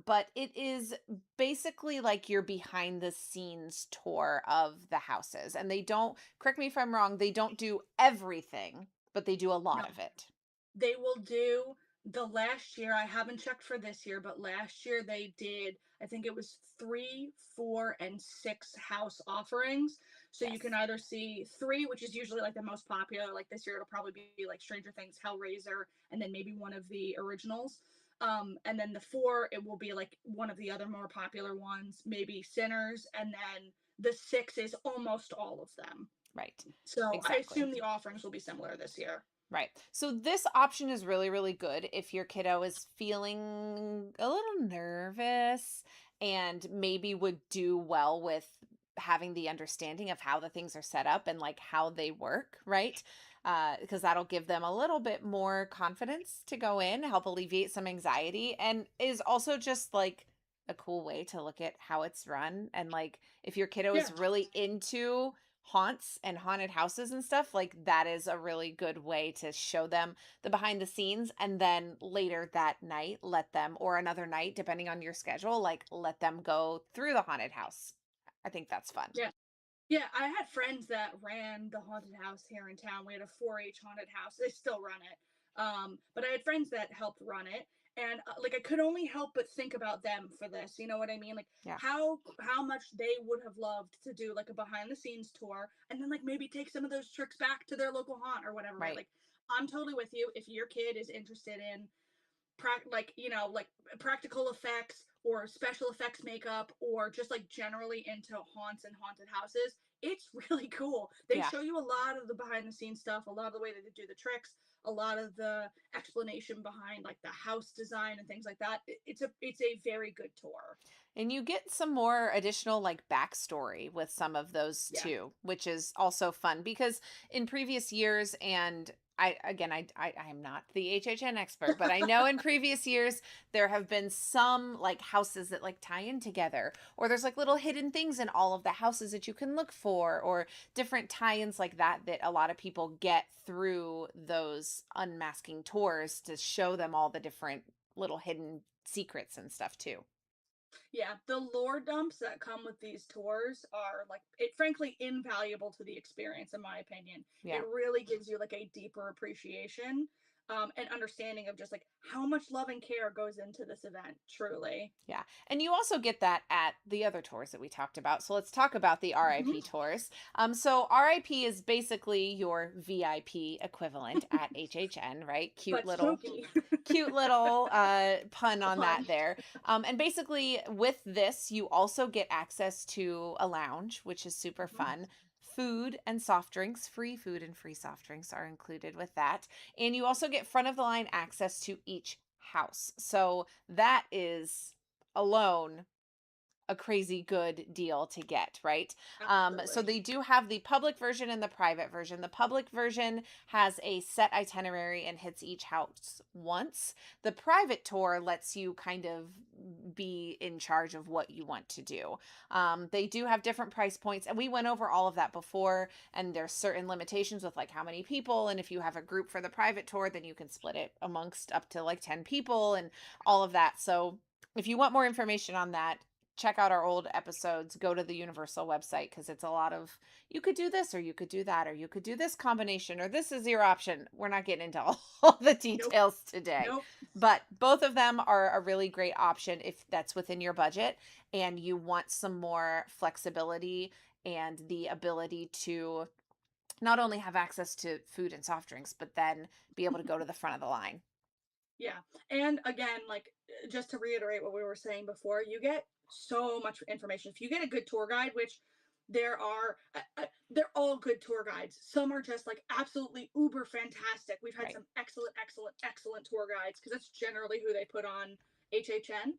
But it is basically like your behind the scenes tour of the houses. And they don't, correct me if I'm wrong, they don't do everything, but they do a lot No, of it. they will do the last year. I haven't checked for this year, but last year they did, I think it was 3, 4, and 6 house offerings. So you can Yes, either see three, which is usually like the most popular. Like this year, it'll probably be like Stranger Things, Hellraiser, and then maybe one of the originals. And then the four, it will be like one of the other more popular ones, maybe Sinners, and then the six is almost all of them. right. So I Exactly. assume the offerings will be similar this year. Right. So this option is really, really good if your kiddo is feeling a little nervous and maybe would do well with having the understanding of how the things are set up and like how they work, right? Because that'll give them a little bit more confidence to go in, help alleviate some anxiety, and is also just like a cool way to look at how it's run. And like if your kiddo Yeah. is really into haunts and haunted houses and stuff, like that is a really good way to show them the behind the scenes, and then later that night let them, or another night depending on your schedule, like let them go through the haunted house I think that's fun. Yeah. Yeah, I had friends that ran the haunted house here in town. We had a 4-H haunted house. They still run it. But I had friends that helped run it, and like I could only help but think about them for this. You know what I mean? Like Yeah. how much they would have loved to do like a behind the scenes tour, and then like maybe take some of those tricks back to their local haunt or whatever. Right? Right. Like I'm totally with you. If your kid is interested in like like practical effects or special effects makeup or just like generally into haunts and haunted houses, it's really cool. They Yeah. show you a lot of the behind the scenes stuff, a lot of the way that they do the tricks, a lot of the explanation behind like the house design and things like that. It's a very good tour. And you get some more additional like backstory with some of those Yeah. too, which is also fun because in previous years, and I again I am not the HHN expert, but I know in previous years there have been some like houses that like tie in together, or there's like little hidden things in all of the houses that you can look for, or different tie-ins like that that a lot of people get through those unmasking tours to show them all the different little hidden secrets and stuff too. Yeah, the lore dumps that come with these tours are like it frankly invaluable to the experience in my opinion. It Yeah. really gives you like a deeper appreciation and understanding of just like how much love and care goes into this event, truly. Yeah. And you also get that at the other tours that we talked about. So let's talk about the Mhm. RIP tours. So RIP is basically your VIP equivalent at HHN, right? But spooky. Cute little pun A on that pun. there. And basically with this, you also get access to a lounge, which is super Mhm. fun. Food and soft drinks, free food and free soft drinks are included with that. And you also get front of the line access to each house. So that is alone a crazy good deal to get, right? So Absolutely. they do have the public version and the private version. The public version has a set itinerary and hits each house once. The private tour lets you kind of be in charge of what you want to do. They do have different price points, and we went over all of that before. And there's certain limitations with like how many people, and if you have a group for the private tour, then you can split it amongst up to like 10 people and all of that. So if you want more information on that, check out our old episodes, go to the Universal website because it's a lot of you could do this or you could do that or you could do this combination or this is your option. We're not getting into all the Nope. details today. Nope. But both of them are a really great option if that's within your budget and you want some more flexibility and the ability to not only have access to food and soft drinks, but then be able to go to the front of the line. Yeah. And again, like just to reiterate what we were saying before, you get so much information. If you get a good tour guide, which there are, they're all good tour guides. Some are just like absolutely uber fantastic. We've had Right. some excellent, excellent, excellent tour guides because that's generally who they put on HHN.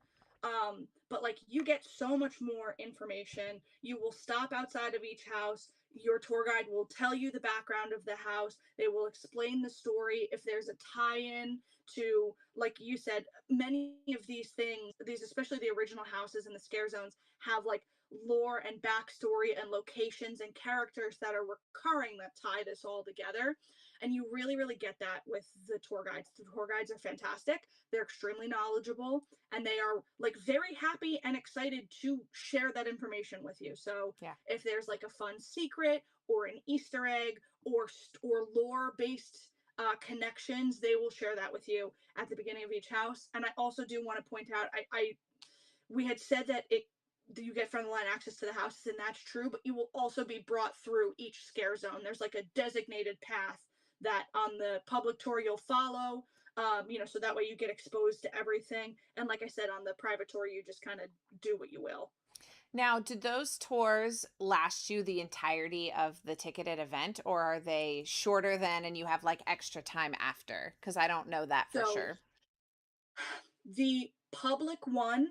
But like you get so much more information. You will stop outside of each house. Your tour guide will tell you the background of the house. They will explain the story. If there's a tie in to, like you said, many of these things, these especially the original houses and the scare zones, have like lore and backstory and locations and characters that are recurring that tie this all together. And you really, really get that with the tour guides. The tour guides are fantastic. They're extremely knowledgeable and they are like very happy and excited to share that information with you. So Yeah. if there's like a fun secret or an Easter egg or lore based connections, they will share that with you at the beginning of each house. And I also do want to point out, I we had said that it you get front of the line access to the houses, and that's true, but you will also be brought through each scare zone. There's like a designated path that on the public tour you'll follow. So that way you get exposed to everything. And like I said, on the private tour, you just kind of do what you will. Now, did those tours last you the entirety of the ticketed event, or are they shorter than and you have like extra time after? Because I don't know that for So sure. the public one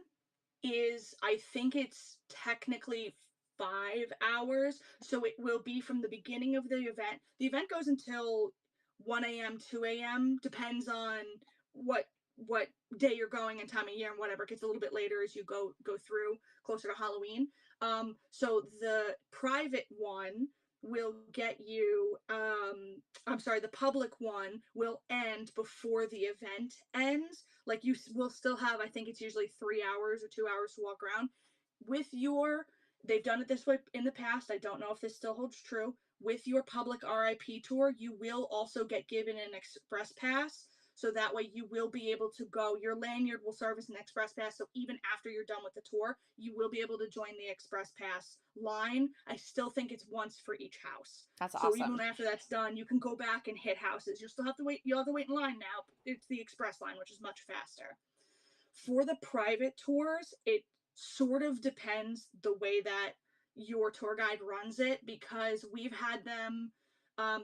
is, I think it's technically 5 hours. So it will be from the beginning of the event. The event goes until 1 a.m., 2 a.m. Depends on what what day you're going and time of year and whatever. It gets a little bit later as you go through closer to Halloween. So the private one will get you I'm sorry, the public one will end before the event ends. Like you will still have, I think it's usually 3 hours or 2 hours to walk around with your They've done it this way in the past. I don't know if this still holds true. With your public RIP tour, you will also get given an express pass. So that way you will be able to go. Your lanyard will serve as an express pass. So even after you're done with the tour, you will be able to join the express pass line. I still think it's once for each house. That's So even awesome. after that's done, you can go back and hit houses. You'll still have to wait. You'll have to wait in line now. It's the express line, which is much faster. For the private tours, it sort of depends the way that your tour guide runs it, because we've had them,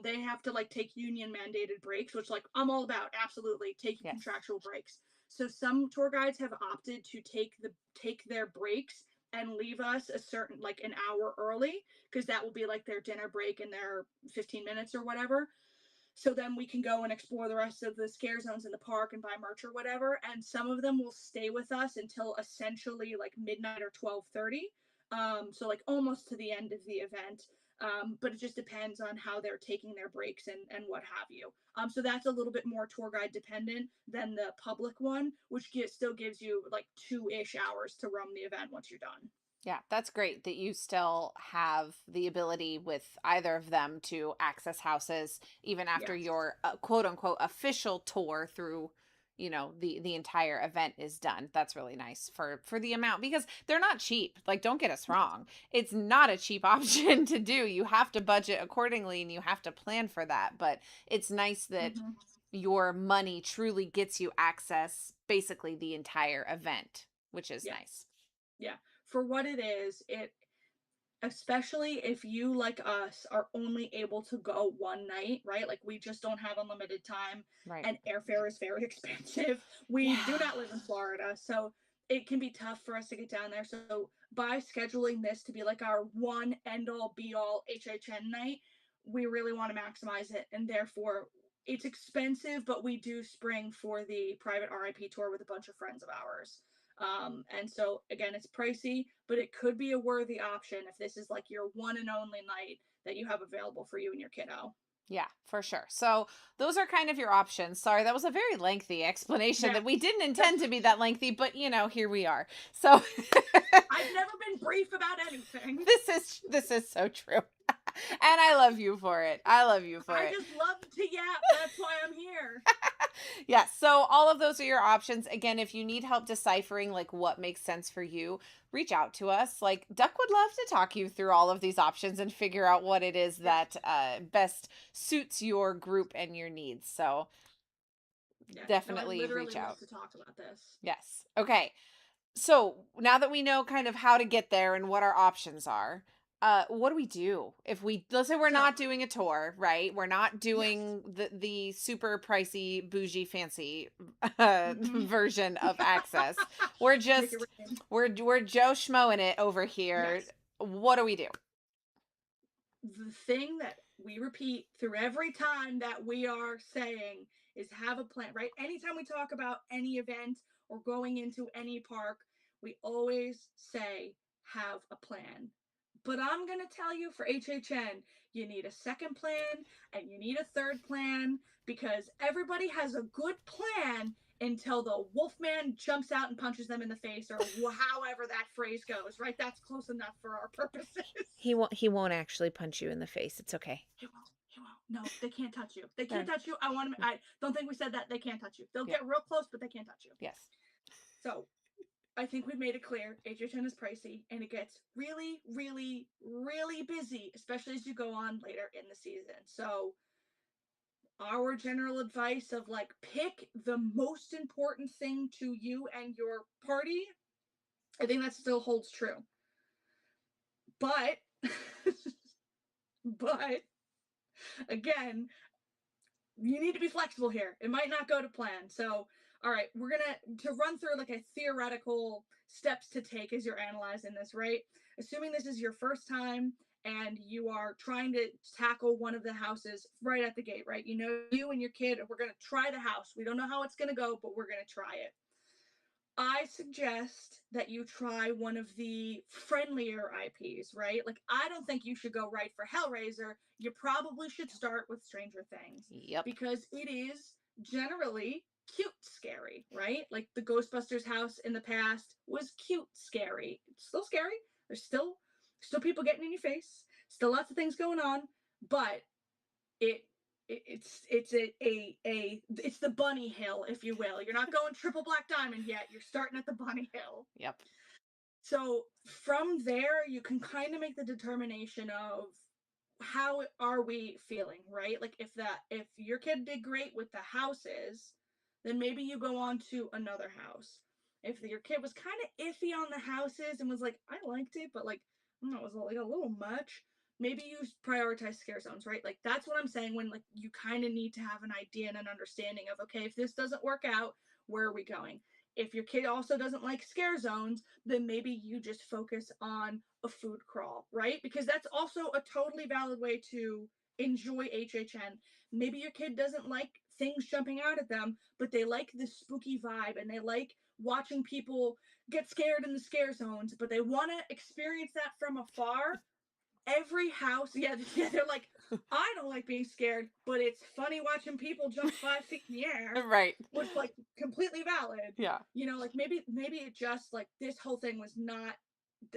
they have to like take union mandated breaks, which like I'm all about, absolutely taking Yes. contractual breaks. So some tour guides have opted to take their breaks and leave us a certain like an hour early, because that will be like their dinner break and their 15 minutes or whatever, so then we can go and explore the rest of the scare zones in the park and buy merch or whatever. And some of them will stay with us until essentially like midnight or 12:30, so like almost to the end of the event. But it just depends on how they're taking their breaks and what have you. So that's a little bit more tour guide dependent than the public one, which still gives you like 2-ish hours to roam the event once you're done. Yeah, that's great that you still have the ability with either of them to access houses even after Yes. your quote unquote official tour through, the entire event is done. That's really nice for the amount, because they're not cheap. Like, don't get us wrong. It's not a cheap option to do. You have to budget accordingly and you have to plan for that, but it's nice that Mm-hmm. your money truly gets you access basically the entire event, which is Yes. nice. Yeah. For what it is, it especially if you like us are only able to go one night, right? Like we just don't have unlimited time Right. and airfare is very expensive. We do Yeah. not live in Florida, so it can be tough for us to get down there. So by scheduling this to be like our one end all be all HHN night, we really want to maximize it, and therefore it's expensive, but we do spring for the private RIP tour with a bunch of friends of ours. And so again, it's pricey, but it could be a worthy option if this is like your one and only night that you have available for you and your kiddo. Yeah, for sure. So those are kind of your options. Sorry, that was a very lengthy explanation Yeah, that we didn't that's, intend to be that lengthy, but here we are. So I've never been brief about anything. this is so true. And I love you for it. I love you for I it. just love to yap. That's why I'm here. Yes. So all of those are your options. Again, if you need help deciphering like what makes sense for you, reach out to us. Like Duck would love to talk you through all of these options and figure out what it is Yes, that best suits your group and your needs. So yes. No, I definitely literally reach love out. to talk about this. Yes. Okay. So now that we know kind of how to get there and what our options are, what do we do if let's say we're So, not doing a tour, right? We're not yes. doing the super pricey, bougie, fancy Mm-hmm. version of access. We're Make it just rain. we're Joe schmoing it over here. Yes. What do we do? The thing that we repeat through every time that we are saying is have a plan, right? Anytime we talk about any event or going into any park, we always say have a plan. But I'm going to tell you for HHN, you need a second plan and you need a third plan, because everybody has a good plan until the wolfman jumps out and punches them in the face, or however that phrase goes, right? That's close enough for our purposes. He won't actually punch you in the face. It's okay. He won't. He won't. No, they can't touch you. They can't There. touch you. I want to. I don't think we said that. They can't touch you. They'll Yeah. get real close, but they can't touch you. Yes. So I think we've made it clear. HHN is pricey, and it gets really, really, really busy, especially as you go on later in the season. So our general advice of like pick the most important thing to you and your party, I think that still holds true. But but again, you need to be flexible here. It might not go to plan. So, all right, we're going to run through like a theoretical steps to take as you're analyzing this, right? Assuming this is your first time and you are trying to tackle one of the houses right at the gate, right? You know, you and your kid, we're going to try the house. We don't know how it's going to go, but we're going to try it. I suggest that you try one of the friendlier IPs, right? Like, I don't think you should go right for Hellraiser. You probably should start with Stranger Things, Yep. because it is generally cute scary, right? Like the Ghostbusters house in the past was cute scary. It's still scary. There's still Still people getting in your face, still lots of things going on, but it it's it's the bunny hill, if you will. You're not going triple black diamond yet. You're starting at the bunny hill. Yep. So from there, you can kind of make the determination of how are we feeling, right? Like if your kid did great with the houses, then maybe you go on to another house. If your kid was kind of iffy on the houses and was like, I liked it, but like, I don't know, it was like a little much. Maybe you prioritize scare zones, right? Like that's what I'm saying when like you kind of need to have an idea and an understanding of okay, if this doesn't work out, where are we going? If your kid also doesn't like scare zones, then maybe you just focus on a food crawl, right? Because that's also a totally valid way to enjoy HHN. Maybe your kid doesn't like things jumping out at them, but they like the spooky vibe and they like watching people get scared in the scare zones, but they want to experience that from afar. Every house, yeah, yeah, they're like, I don't like being scared, but it's funny watching people jump 5 feet in the air, Right. which like completely valid. Yeah. You know, like maybe it just like this whole thing was not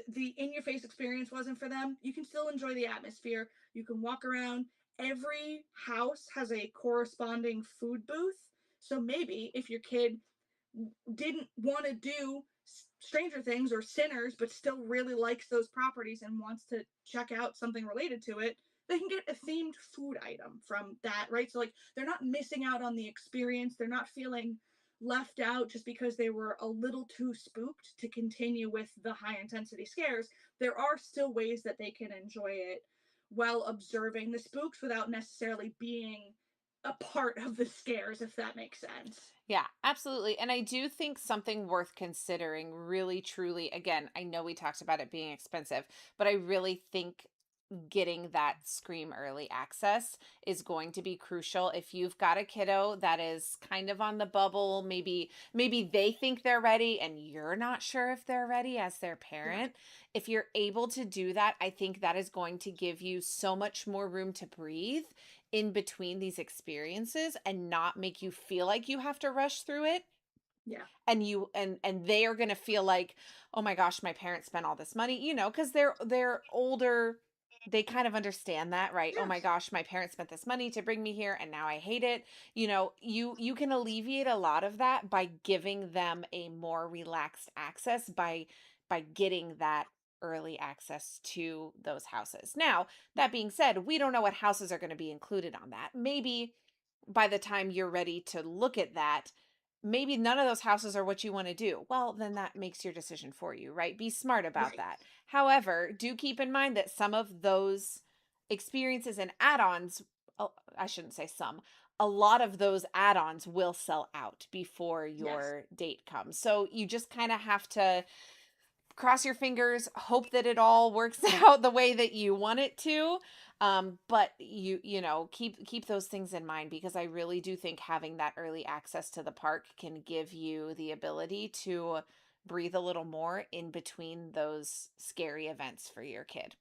the in your face experience wasn't for them. You can still enjoy the atmosphere. You can walk around. Every house has a corresponding food booth. So maybe if your kid didn't want to do Stranger Things or Sinners, but still really likes those properties and wants to check out something related to it, they can get a themed food item from that, right? So, like, they're not missing out on the experience. They're not feeling left out just because they were a little too spooked to continue with the high intensity scares. There are still ways that they can enjoy it while observing the spooks without necessarily being a part of the scares, if that makes sense. Yeah, absolutely. And I do think something worth considering, really, truly, again, I know we talked about it being expensive, but I really think getting that Scream early access is going to be crucial. If you've got a kiddo that is kind of on the bubble, maybe they think they're ready and you're not sure if they're ready as their Yeah. parent. If you're able to do that, I think that is going to give you so much more room to breathe in between these experiences and not make you feel like you have to rush through it, Yeah. and you and they are going to feel like, oh my gosh, my parents spent all this money, because they're older. They kind of understand that, right? Oh my Yes. gosh, my parents spent this money to bring me here and now I hate it. You can alleviate a lot of that by giving them a more relaxed access, by getting that early access to those houses. Now, that being said, we don't know what houses are going to be included on that. Maybe by the time you're ready to look at that, maybe none of those houses are what you want to do. Well, then that makes your decision for you, right? Be smart about Right. that. However, do keep in mind that some of those experiences and add-ons, I shouldn't say some, a lot of those add-ons will sell out before Yes. your date comes. So you just kind of have to cross your fingers, hope that it all works out the way that you want it to. But keep those things in mind, because I really do think having that early access to the park can give you the ability to breathe a little more in between those scary events for your kid.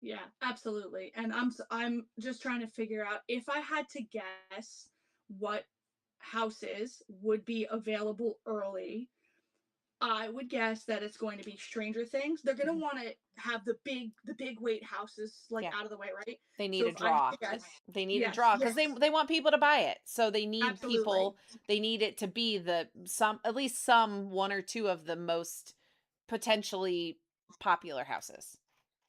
Yeah, absolutely. And I'm just trying to figure out if I had to guess what houses would be available early. I would guess that it's going to be Stranger Things. They're going to Mhm. want to have the big weight houses like Yeah, out of the way, right? they need So a if I had draw. to guess, They need a yes, draw because they yes, they want people to buy it. So they need absolutely. people. They need it to be at least some one or two of the most potentially popular houses.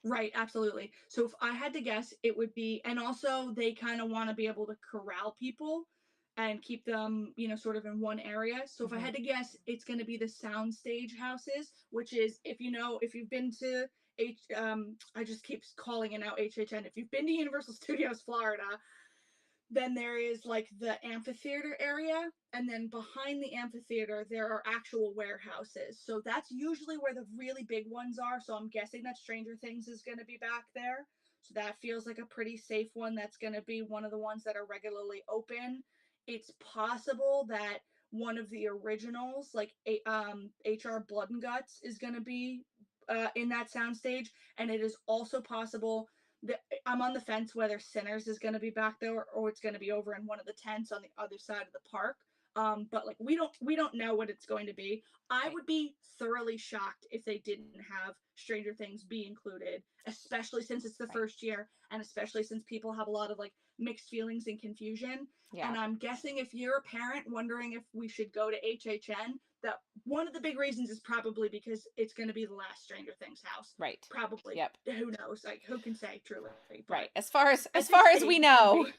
Right, absolutely. So if I had to guess, it would be, and also they kind of want to be able to corral people and keep them, sort of in one area. So if I Mhm. had to guess, it's going to be the soundstage houses, which is, if you've been to I just keep calling it now HHN. If you've been to Universal Studios Florida, then there is like the amphitheater area, and then behind the amphitheater there are actual warehouses, so that's usually where the really big ones are. So I'm guessing that Stranger Things is going to be back there, so that feels like a pretty safe one. That's going to be one of the ones that are regularly open. It's possible that one of the originals, like HR Blood and Guts, is going to be in that soundstage, and it is also possible that I'm on the fence whether Sinners is going to be back there, or it's going to be over in one of the tents on the other side of the park. But like we don't know what it's going to be. I Right. would be thoroughly shocked if they didn't have Stranger Things be included, especially since it's the Right. first year, and especially since people have a lot of like mixed feelings and confusion. Yeah. And I'm guessing if you're a parent wondering if we should go to HHN, that one of the big reasons is probably because it's going to be the last Stranger Things house. Right. Probably. Yep. Who knows? Like, who can say truly? Right. But As at far this as we stage, it's going to know. be.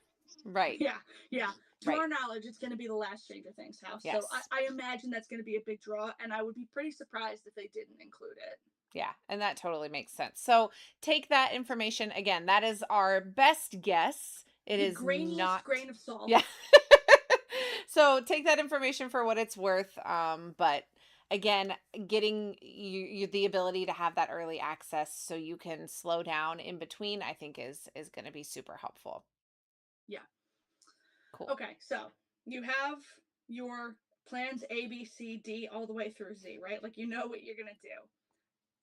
Right. Yeah, yeah. To Right. our knowledge, it's going to be the last Stranger Things house. So Yes. I imagine that's going to be a big draw, and I would be pretty surprised if they didn't include it. Yeah, and that totally makes sense. So take that information again. That is our best guess. It The is grainiest not. grain of salt. Yeah. So take that information for what it's worth. But again, getting you the ability to have that early access so you can slow down in between, I think is going to be super helpful. Yeah. Cool. Okay, so you have your plans A, B, C, D, all the way through Z, right? Like you know what you're going to do.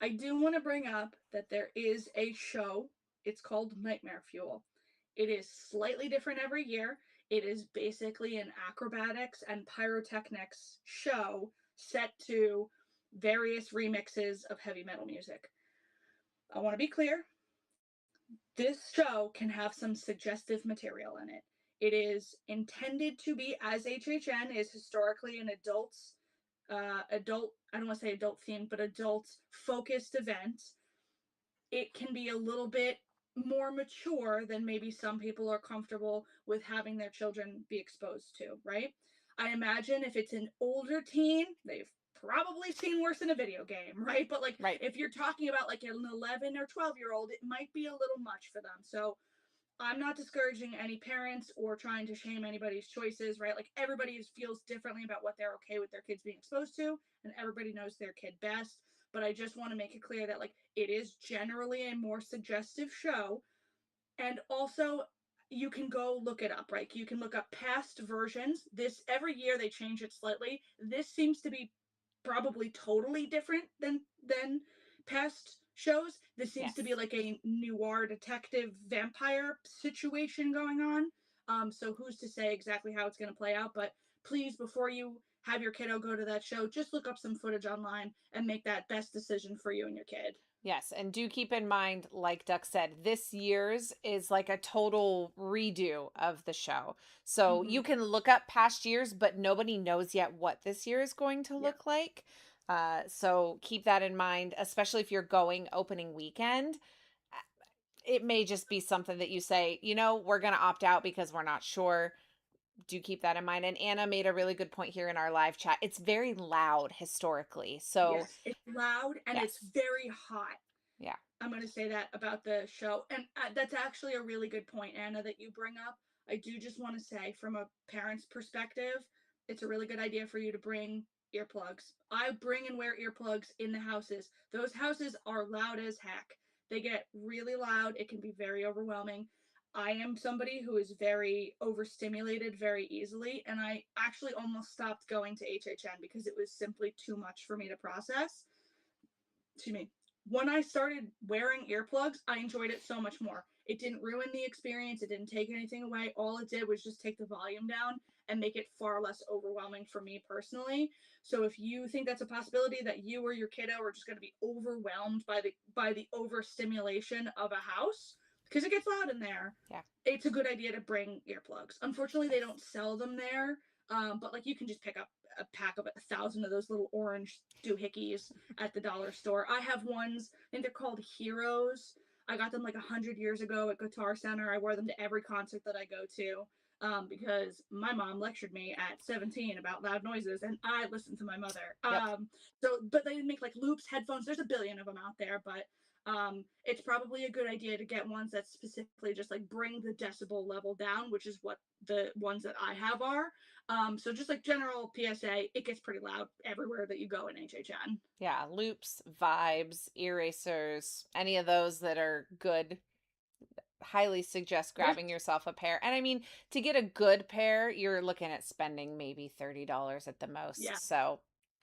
I do want to bring up that there is a show. It's called Nightmare Fuel. It is slightly different every year. It is basically an acrobatics and pyrotechnics show set to various remixes of heavy metal music. I want to be clear, this show can have some suggestive material in it. It is intended to be, as HHN is historically an adult, I don't want to say adult themed, but adult focused event. It can be a little bit more mature than maybe some people are comfortable with having their children be exposed to, right? I imagine if it's an older teen, they've probably seen worse in a video game, right? But like Right. if you're talking about like an 11 or 12-year-old, it might be a little much for them. So I'm not discouraging any parents or trying to shame anybody's choices, right? Like everybody feels differently about what they're okay with their kids being exposed to, and everybody knows their kid best. But I just want to make it clear that like it is generally a more suggestive show, and also you can go look it up, right? You can look up past versions. This every year they change it slightly. This seems to be probably totally different than past shows. This seems to be Yes. like a noir detective vampire situation going on. So who's to say exactly how it's going to play out? But please, before you have your kiddo go to that show, just look up some footage online and make that best decision for you and your kid. Yes, and do keep in mind, like Duck said, this year's is like a total redo of the show. So Mm-hmm. you can look up past years, but nobody knows yet what this year is going to Yeah. look like. So keep that in mind, especially if you're going opening weekend. Uh, It may just be something that you say, we're going to opt out because we're not sure. Do keep that in mind. And Anna made a really good point here in our live chat. It's very loud historically. So, Yes, it's loud and it's yes. very hot. Yeah. I'm going to say that about the show. And that's actually a really good point, Anna, that you bring up. I do just want to say, from a parent's perspective, it's a really good idea for you to bring earplugs. I bring and wear earplugs in the houses. Those houses are loud as heck. They get really loud. It can be very overwhelming. I am somebody who is very overstimulated very easily, and I actually almost stopped going to HHN because it was simply too much for me to process. Excuse me. When I started wearing earplugs, I enjoyed it so much more. It didn't ruin the experience, it didn't take anything away. All it did was just take the volume down and make it far less overwhelming for me personally. So if you think that's a possibility that you or your kiddo are just going to be overwhelmed by the overstimulation of a house because it gets loud in there, Yeah. it's a good idea to bring earplugs. Unfortunately, they Yes. don't sell them there, but like you can just pick up a pack of 1,000 of those little orange doohickeys at the dollar store. I have ones. I think they're called Heroes. I got them like 100 years ago at Guitar Center. I wear them to every concert that I go to. Because my mom lectured me at 17 about loud noises, and I listened to my mother. Yep. But they make like loops, headphones. There's a billion of them out there, but it's probably a good idea to get ones that specifically just like bring the decibel level down, which is what the ones that I have are. So just like general PSA, it gets pretty loud everywhere that you go in HHN. Yeah, loops, vibes, erasers, any of those that are good, highly suggest Yeah, grabbing yourself a pair. And I mean, to get a good pair, you're looking at spending maybe $30 at the most. yeah, So,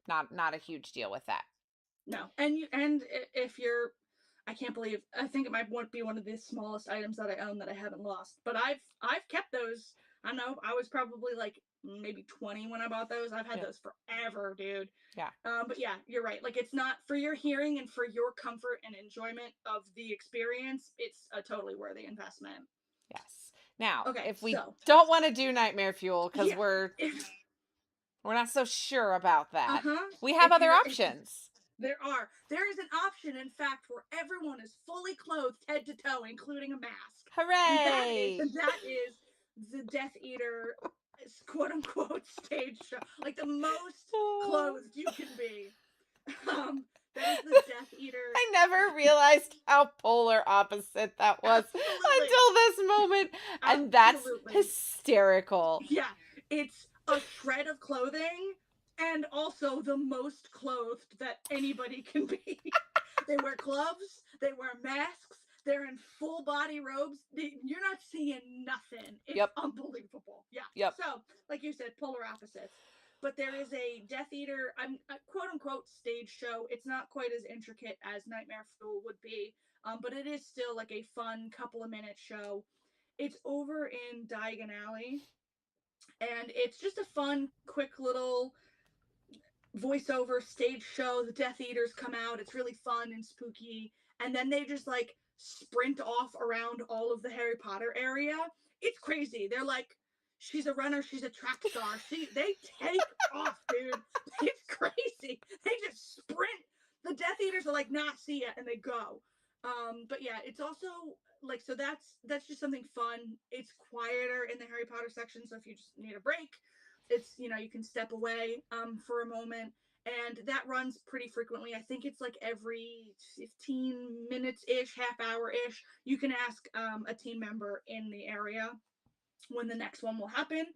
not a huge deal with that. no, if you're, I can't believe, I think it might be one of the smallest items that I own that I haven't lost, but I've kept those. I don't know. I was probably like maybe 20 when I bought those. I've had Yeah. those forever, dude. Yeah. But yeah, you're right. Like, it's not for your hearing and for your comfort and enjoyment of the experience. It's a totally worthy investment. Yes. Now, Okay, if we so don't want to do nightmare fuel because yeah, we're not so sure about uh that, huh. we have If other you're if options. there is an option, in fact, where everyone is fully clothed head to toe, including a mask, Hooray! and that is the Death Eater, quote unquote, stage show, like the most clothed you can be. Um, that is the Death Eater. I never realized how polar opposite that was Absolutely, until this moment. And that's absolutely. hysterical. Yeah, it's a shred of clothing and also the most clothed that anybody can be. They wear gloves, they wear masks, they're in full body robes. You're not seeing nothing. It's Yep. unbelievable. Yeah. Yep. So, like you said, polar opposites. But there is a Death Eater, I'm a quote unquote stage show. It's not quite as intricate as Nightmare Fuel would be, but it is still like a fun couple of minute show. It's over in Diagon Alley, and it's just a fun, quick little voiceover stage show. The Death Eaters come out. It's really fun and spooky, and then they just like sprint off around all of the Harry Potter area. It's crazy. They're like, she's a runner, she's a track star. They take off, dude. It's crazy. They just sprint. The Death Eaters are like, not see ya, and they go. But yeah, it's also like, so that's just something fun. It's quieter in the Harry Potter section, so if you just need a break, it's, you can step away for a moment, and that runs pretty frequently. I think it's like every 15 minutes ish, half hour ish. You can ask a team member in the area when the next one will happen.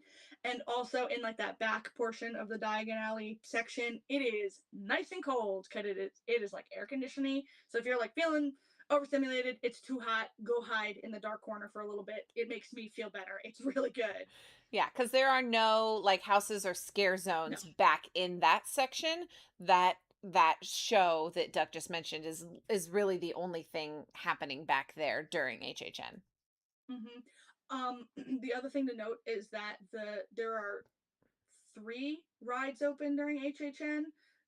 And also in like that back portion of the Diagon Alley section, it is nice and cold because it is like air conditioning. So if you're like feeling overstimulated, it's too hot, go hide in the dark corner for a little bit. It makes me feel better. It's really good. Yeah, because there are no like houses or scare No. zones back in that section. That show that Duck just mentioned is really the only thing happening back there during HHN. Mm-hmm. The other thing to note is that there are three rides open during HHN: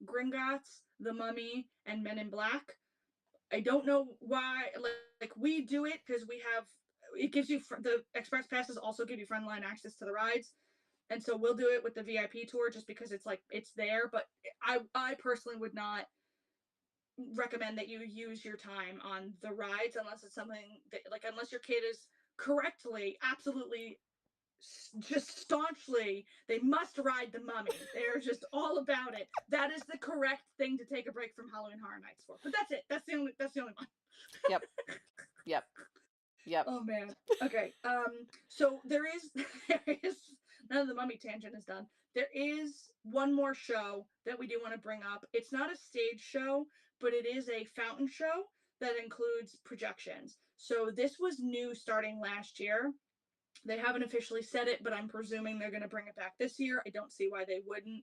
Gringotts, The Mummy, and Men in Black. I don't know why. Like we do it because we have, it gives you the express passes also give you frontline access to the rides, and so we'll do it with the VIP tour just because it's like it's there. But I personally would not recommend that you use your time on the rides unless it's something that, like, unless your kid is correctly, absolutely, just staunchly, they must ride the Mummy. They're just all about it. That is the correct thing to take a break from Halloween Horror Nights for. But that's it. That's the only one. Yep. Yep. Yep. Oh man. Okay. So there is there is none of the Mummy tangent is done. There is one more show that we do want to bring up. It's not a stage show, but it is a fountain show that includes projections. So this was new starting last year. They haven't officially said it, but I'm presuming they're going to bring it back this year. I don't see why they wouldn't.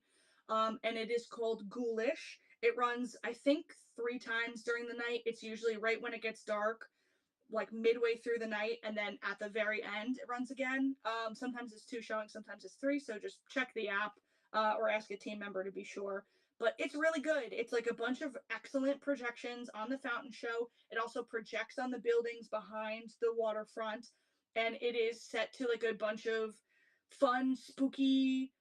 And it is called Ghoulish. It runs, I think, 3 times during the night. It's usually right when it gets dark, like midway through the night, and then at the very end it runs again. Sometimes it's 2 showings, sometimes it's 3, so just check the app, or ask a team member to be sure. But it's really good. It's like a bunch of excellent projections on the fountain show. It also projects on the buildings behind the waterfront, and it is set to like a bunch of fun, spooky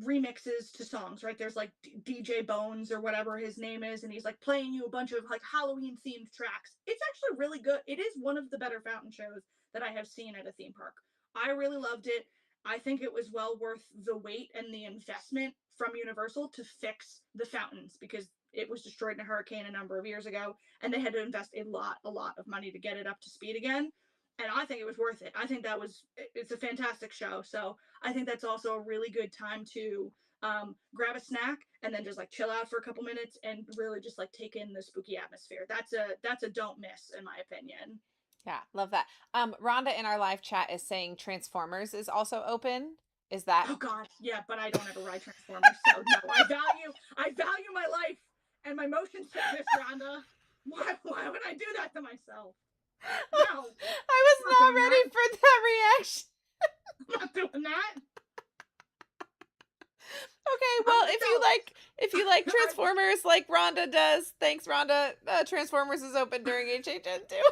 remixes to songs, right? There's like DJ Bones or whatever his name is, and he's like playing you a bunch of like Halloween themed tracks. It's actually really good. It is one of the better fountain shows that I have seen at a theme park. I really loved it. I think it was well worth the wait and the investment from Universal to fix the fountains, because it was destroyed in a hurricane a number of years ago, and they had to invest a lot of money to get it up to speed again. And I think it was worth it. I think it's a fantastic show. So I think that's also a really good time to grab a snack and then just like chill out for a couple minutes and really just like take in the spooky atmosphere. That's a don't miss, in my opinion. Yeah, love that. Rhonda in our live chat is saying Transformers is also open. Is that Oh God, yeah, but I don't ever ride Transformers, so no. I value my life and my motion sickness, Rhonda. Why would I do that to myself? No, I was I'm not not doing that. ready for that reaction. I'm not doing that. Okay, I'm well, an adult. if you like I, Transformers like Rhonda does, thanks Rhonda. Transformers is open during HHN too.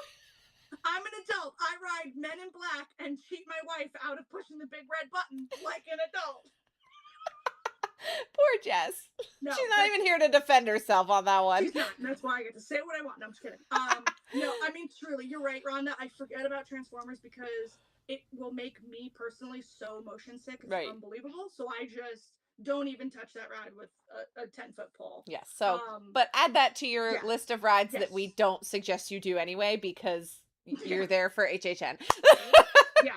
I'm an adult. I ride Men in Black and cheat my wife out of pushing the big red button like an adult. Poor Jess. She's No, not that's even here to defend herself on that one. she's not. And that's why I get to say what I want. No, I'm just kidding. No, I mean truly, you're right, Rhonda. I forget about Transformers because it will make me personally so motion sick. It's Right. unbelievable. So I just don't even touch that ride with a 10-foot pole. Yes. So, Um, but add that to your yeah, list of rides that we yes, don't suggest you do anyway because yeah, you're there for HHN. yeah.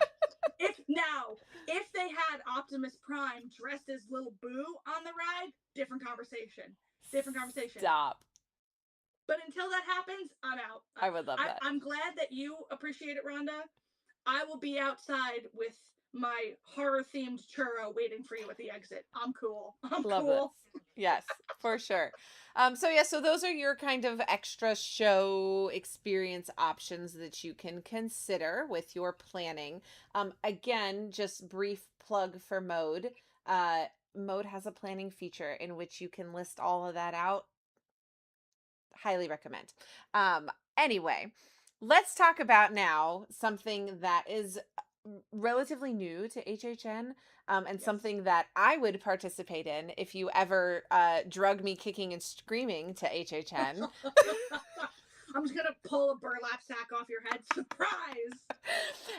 If they had Optimus Prime dressed as Little Boo on the ride, different conversation. Different conversation. Stop. But until that happens, I'm out. I would love that. I'm glad that you appreciate it, Rhonda. I will be outside with my horror themed churro waiting for you at the exit. I'm cool. I'm Love this. cool. Yes, for sure. So yeah, so those are your kind of extra show experience options that you can consider with your planning. Again, just brief plug for Mode. Mode has a planning feature in which you can list all of that out. Highly recommend. Um, anyway, let's talk about now something that is relatively new to HHN, and Yes. something that I would participate in if you ever drug me kicking and screaming to HHN. I'm just gonna pull a burlap sack off your head. Surprise!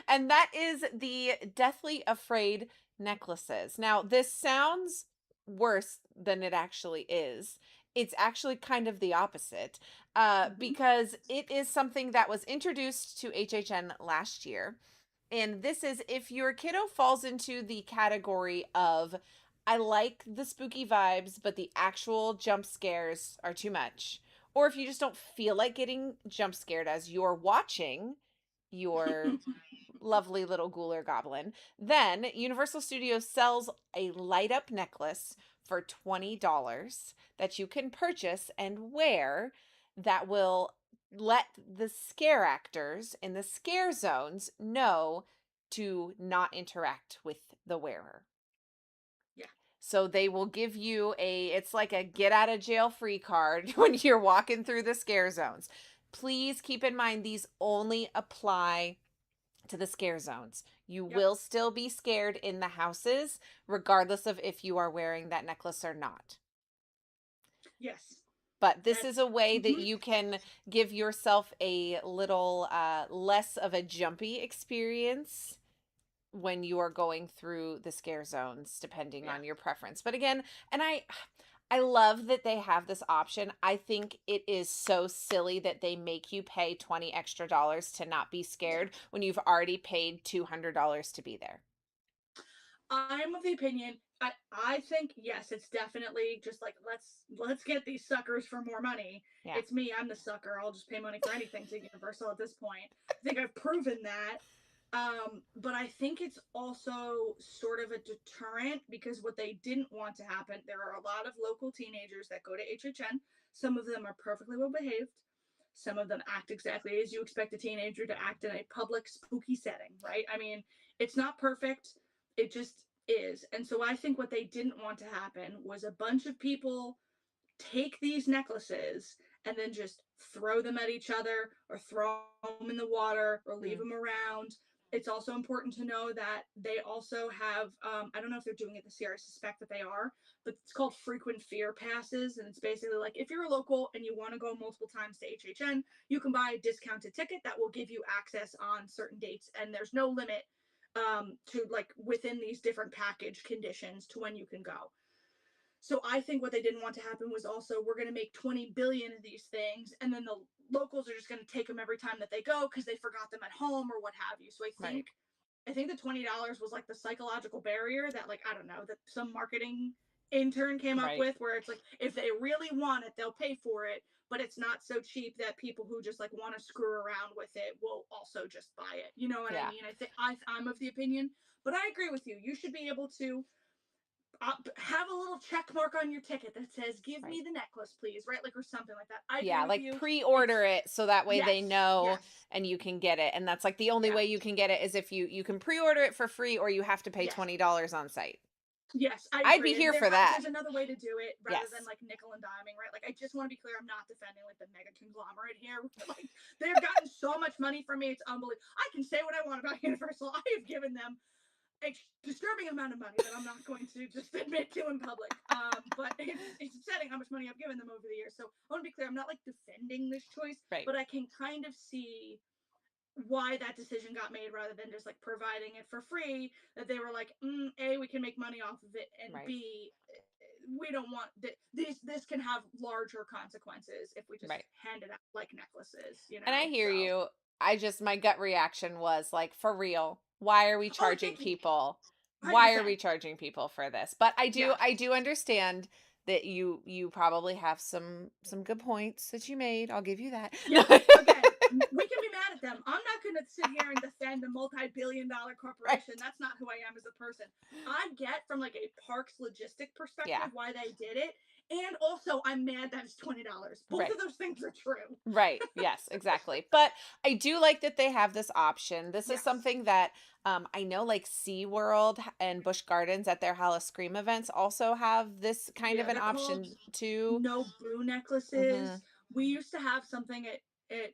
And that is the Deathly Afraid necklaces. Now, this sounds worse than it actually is. It's actually kind of the opposite, Mm-hmm. because it is something that was introduced to HHN last year. And this is if your kiddo falls into the category of, I like the spooky vibes, but the actual jump scares are too much. Or if you just don't feel like getting jump scared as you're watching your lovely little ghouler goblin, then Universal Studios sells a light up necklace for $20 that you can purchase and wear that will let the scare actors in the scare zones know to not interact with the wearer. Yeah. So they will give you it's like a get out of jail free card when you're walking through the scare zones. Please keep in mind these only apply to the scare zones. You Yep. will still be scared in the houses, regardless of if you are wearing that necklace or not. Yes. But this is That's. a way that Mm-hmm. you can give yourself a little less of a jumpy experience when you are going through the scare zones, depending Yeah. on your preference. But again, and I love that they have this option. I think it is so silly that they make you pay 20 extra dollars to not be Yeah. scared when you've already paid $200 to be there. I'm of the opinion. I think yes, it's definitely just like let's get these suckers for more money. Yeah. It's me. I'm the sucker. I'll just pay money for anything to Universal at this point. I think I've proven that. But I think it's also sort of a deterrent because what they didn't want to happen. There are a lot of local teenagers that go to HHN. Some of them are perfectly well behaved. Some of them act exactly as you expect a teenager to act in a public spooky setting, right? I mean, it's not perfect. It just is. And so I think what they didn't want to happen was a bunch of people take these necklaces and then just throw them at each other or throw them in the water or leave Mm, them around. It's also important to know that they also have, I don't know if they're doing it this year, I suspect that they are, but it's called frequent fear passes. And it's basically like if you're a local and you want to go multiple times to HHN, you can buy a discounted ticket that will give you access on certain dates. And there's no limit to like within these different package conditions to when you can go. So I think what they didn't want to happen was also we're going to make 20 billion of these things and then the locals are just going to take them every time that they go because they forgot them at home or what have you. So right. I think the $20 was like the psychological barrier that like I don't know that some marketing intern came up Right. with where it's like if they really want it they'll pay for it, but it's not so cheap that people who just like want to screw around with it will also just buy it. You know what I Yeah. mean? I'm of the opinion, but I agree with you. You should be able to have a little check mark on your ticket that says "Give Right. me the necklace, please," right? Like, or something like that. I agree Yeah, with like you. pre-order It's it so that way they yes, know yes, and you can get it. And that's like the only yeah, way you can get it is if you can pre-order it for free or you have to pay yes. $20 on site. Yes, I I'd be agree. here for that. There's another way to do it rather than Yes. like nickel and diming, right? Like, I just want to be clear, I'm not defending like the mega conglomerate here. Like, they've gotten so much money from me, it's unbelievable. I can say what I want about Universal. I have given them a disturbing amount of money that I'm not going to just admit to in public. But it's upsetting how much money I've given them over the years. So I want to be clear, I'm not like defending this choice, Right. but I can kind of see why that decision got made rather than just like providing it for free. That they were like, A, we can make money off of it, and Right. B, we don't want that. This can have larger consequences if we just Right. hand it out like necklaces, you And I know. hear So, you. My gut reaction was like, for real, why are we oh, charging thank you, people? Why are 100%. we charging people for this? But Yeah. I do understand that you probably have some good points that you made. I'll give you that. Yeah. Again, we can be mad at them. I'm not going to sit here and defend a multi-billion-dollar Right. corporation. That's not who I am as a person. I get from like a parks logistic perspective Yeah. why they did it, and also I'm mad that it's $20. Both Right. of those things are true. Right. Yes, exactly. But I do like that they have this option. This is Yes. something that I know like SeaWorld and Busch Gardens at their Howl-O-Scream events also have this kind of Yeah, an they're called option too. no boo Hmm. necklaces. We used to have something at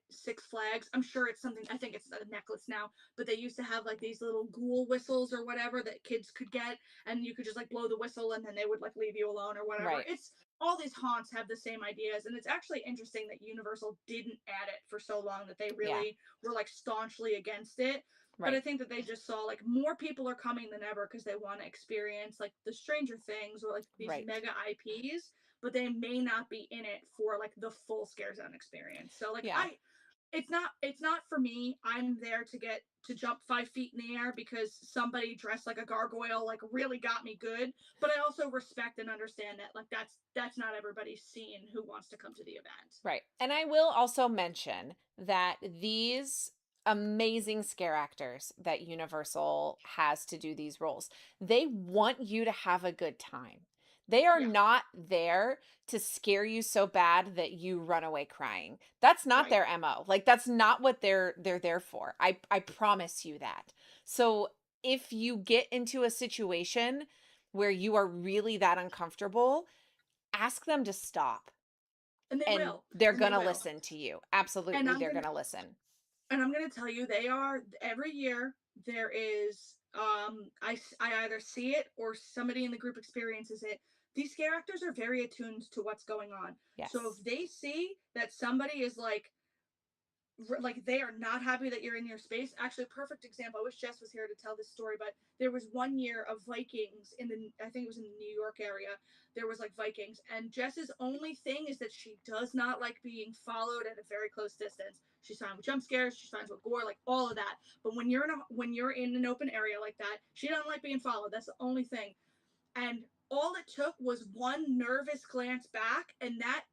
Six Flags. I'm sure it's something. I think it's a necklace now, but they used to have like these little ghoul whistles or whatever that kids could get, and you could just like blow the whistle, and then they would like leave you alone or whatever. Right. It's all these haunts have the same ideas, and it's actually interesting that Universal didn't add it for so long that they Yeah. really were like staunchly against it. But I Right. think that they just saw like more people are coming than ever because they want to experience like the Stranger Things or like these Right. mega IPs, but they may not be in it for like the full scare zone experience. So like Yeah. it's not for me. I'm there to get to jump 5 feet in the air because somebody dressed like a gargoyle like really got me good. But I also respect and understand that like that's not everybody's scene who wants to come to the event. Right. And I will also mention that these amazing scare actors that Universal has to do these roles, they want you to have a good time. They are Yeah, not there to scare you so bad that you run away crying. That's not right. their MO. Like that's not what they're there for. I promise you that. So if you get into a situation where you are really that uncomfortable, ask them to stop And they and will. they're And they gonna will. listen to you. And Absolutely, I'm they're gonna gonna listen. and I'm gonna tell you, they are every year there is I either see it or somebody in the group experiences it. These scare actors are very attuned to what's going on. So Yes. if they see that somebody is like they are not happy that you're in your space. Actually, a perfect example. I wish Jess was here to tell this story, but there was one year of Vikings in the I think it was in the New York area. There was like Vikings, and Jess's only thing is that she does not like being followed at a very close distance. She's fine with jump scares. She's fine with gore, like all of that. But when you're in an open area like that, she doesn't like being followed. That's the only thing. And all it took was one nervous glance back, and that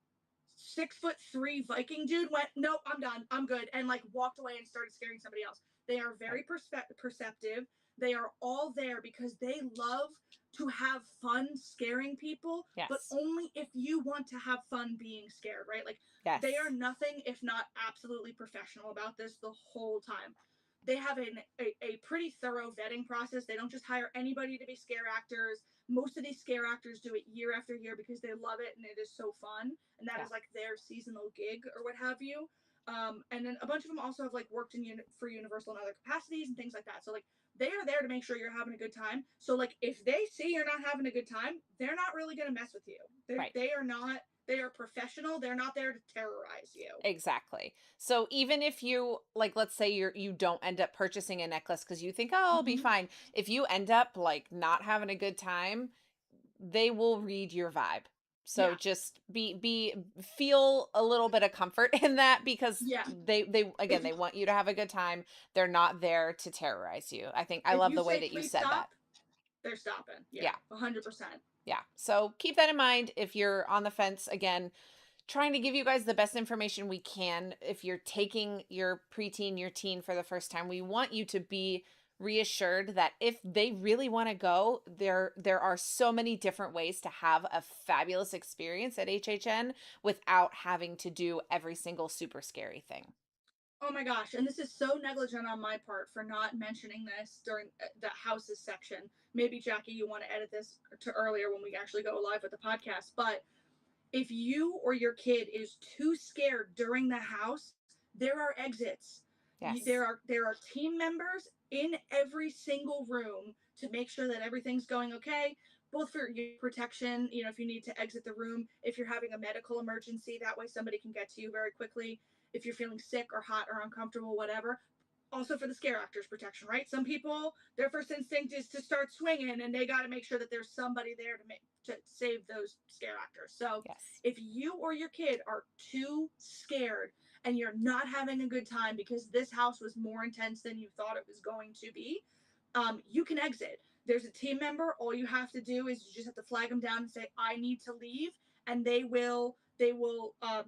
6'3" Viking dude went, "Nope, I'm done. I'm good," and like walked away and started scaring somebody else. They are Right. very perceptive. They are all there because they love to have fun scaring people, but Yes. only if you want to have fun being scared, right? Like, they are Yes. nothing if not absolutely professional about this the whole time. They have a pretty thorough vetting process. They don't just hire anybody to be scare actors. Most of these scare actors do it year after year because they love it and it is so fun, and that Yeah. is like their seasonal gig or what have you. And then a bunch of them also have like worked for Universal in other capacities and things like that. So like they are there to make sure you're having a good time. So like if they see you're not having a good time, they're not really gonna mess with you. Right. They are not. They are professional. They're not there to terrorize you. Exactly. So even if you like let's say you don't end up purchasing a necklace cuz you think, "Oh, I'll be Mm-hmm. fine." If you end up like not having a good time, they will read your vibe. So Yeah. just be feel a little bit of comfort in that because Yeah. they again, If they want you to have a good time. They're not there to terrorize you. I if love you the way say that you please said stop, that. they're stopping. Yeah, Yeah. 100%. Yeah. So keep that in mind if you're on the fence. Again, trying to give you guys the best information we can. If you're taking your preteen, your teen for the first time, we want you to be reassured that if they really want to go, there are so many different ways to have a fabulous experience at HHN without having to do every single super scary thing. Oh my gosh, and this is so negligent on my part for not mentioning this during the houses section. Maybe Jackie, you want to edit this to earlier when we actually go live with the podcast, but if you or your kid is too scared during the house, there are exits. Yes. There are team members in every single room to make sure that everything's going okay, both for your protection, if you need to exit the room, if you're having a medical emergency, that way somebody can get to you very quickly. If you're feeling sick or hot or uncomfortable, whatever, also for the scare actors protection, right? Some people, their first instinct is to start swinging, and they got to make sure that there's somebody there to save those scare actors. So Yes. if you or your kid are too scared and you're not having a good time because this house was more intense than you thought it was going to be, you can exit. There's a team member. All you have to do is you just have to flag them down and say, "I need to leave," and they will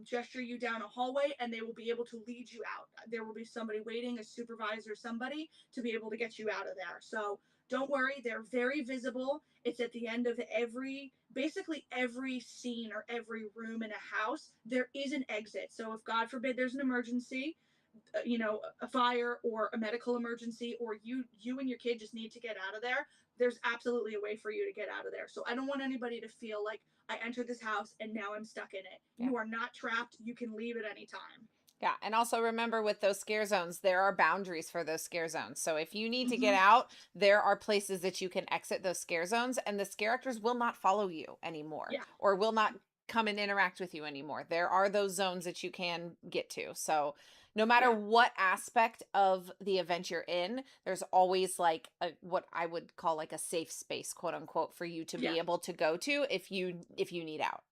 gesture you down a hallway, and they will be able to lead you out. There will be somebody waiting, a supervisor, somebody to be able to get you out of there. So don't worry, they're very visible. It's at the end of basically every scene or every room in a house, there is an exit. So if God forbid there's an emergency, a fire or a medical emergency, or you and your kid just need to get out of there, there's absolutely a way for you to get out of there. So I don't want anybody to feel like I entered this house and now I'm stuck in it. Yeah. You are not trapped. You can leave at any time. Yeah, and also remember with those scare zones, there are boundaries for those scare zones. So if you need to get Mm-hmm. out, there are places that you can exit those scare zones, and the scare actors will not follow you anymore Yeah. or will not come and interact with you anymore. There are those zones that you can get to. So no matter Yeah. what aspect of the event you're in, there's always like what I would call like a safe space, quote unquote, for you to Yeah. be able to go to if you need out.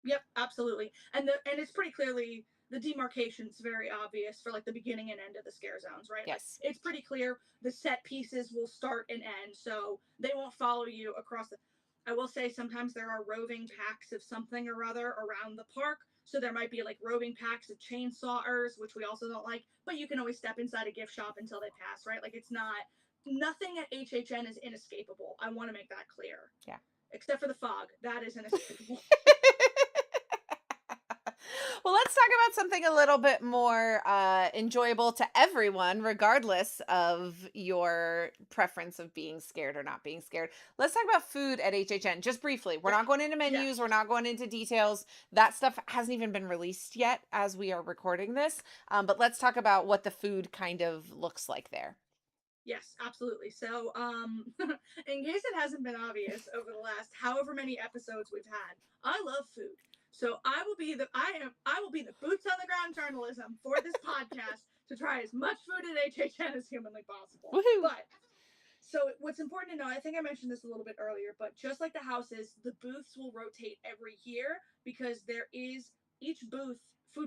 Yep, absolutely. And it's pretty clearly the demarcation's very obvious for like the beginning and end of the scare zones, right? Like Yes. it's pretty clear the set pieces will start and end, so they won't follow you across the I will say sometimes there are roving packs of something or other around the park. So there might be like roving packs of chainsawers, which we also don't like, but you can always step inside a gift shop until they pass, right? Like it's not nothing at HHN is inescapable. I want to make that clear. Yeah. Except for the fog. That is inescapable. Well, let's talk about something a little bit more enjoyable to everyone, regardless of your preference of being scared or not being scared. Let's talk about food at HHN just briefly. We're Yeah. not going into Yes. menus, we're not going into details. That stuff hasn't even been released yet as we are recording this. But let's talk about what the food kind of looks like there. Yes, absolutely. So, in case it hasn't been obvious over the last however many episodes we've had, I love food. So I will be the boots on the ground journalism for this podcast to try as much food at HHN as humanly possible. Woohoo! But so what's important to know, I think I mentioned this a little bit earlier, but just like the houses, the booths will rotate every year because there is each food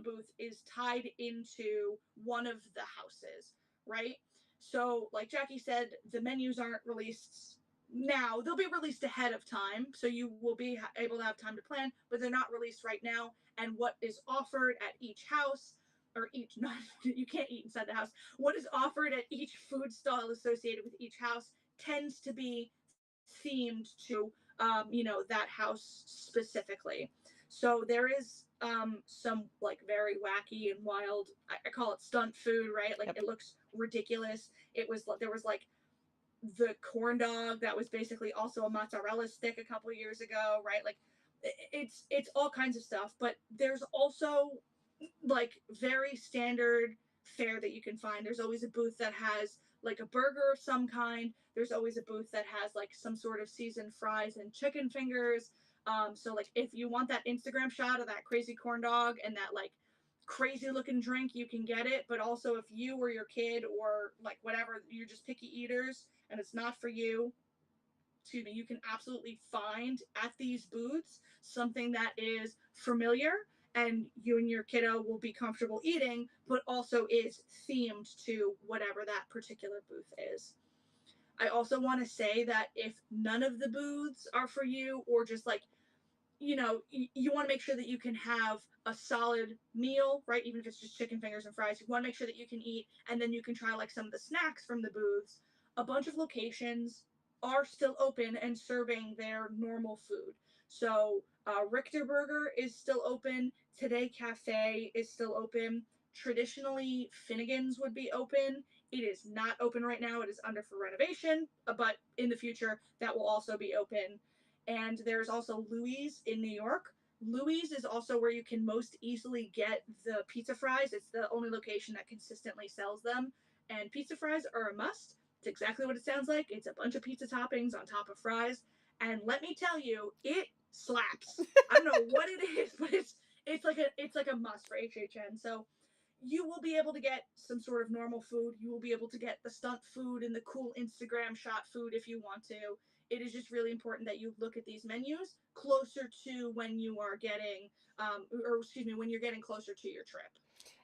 booth is tied into one of the houses, right? So, like Jackie said, the menus aren't released now. They'll be released ahead of time, so you will be able to have time to plan, but they're not released right now. And what is offered at each house, or each, not, you can't eat inside the house, what is offered at each food stall associated with each house tends to be themed to that house specifically. So there is some like very wacky and wild, I call it stunt food, right? Like Yep. it looks ridiculous. There was like the corn dog that was basically also a mozzarella stick a couple years ago, right? Like it's all kinds of stuff, but there's also like very standard fare that you can find. There's always a booth that has like a burger of some kind. There's always a booth that has like some sort of seasoned fries and chicken fingers. So like if you want that Instagram shot of that crazy corn dog and that like crazy looking drink, you can get it. But also if you or your kid or like whatever, you're just picky eaters and it's not for you, excuse me, you can absolutely find at these booths something that is familiar and you and your kiddo will be comfortable eating, but also is themed to whatever that particular booth is. I also want to say that if none of the booths are for you, or just like, you want to make sure that you can have a solid meal, right? Even if it's just chicken fingers and fries, you want to make sure that you can eat, and then you can try like some of the snacks from the booths. a bunch of locations are still open and serving their normal food. So Richter Burger is still open. Today Cafe is still open. Traditionally, Finnegan's would be open. It is not open right now. It is under for renovation, but in the future, that will also be open. And there's also Louis in New York. Louis is also where you can most easily get the pizza fries. It's the only location that consistently sells them. And pizza fries are a must. It's exactly what it sounds like. It's a bunch of pizza toppings on top of fries. And let me tell you, it slaps. I don't know what it is, but it's like a must for HHN. So you will be able to get some sort of normal food. You will be able to get the stunt food and the cool Instagram shot food if you want to. It is just really important that you look at these menus closer to when you are getting, or excuse me, when you're getting closer to your trip.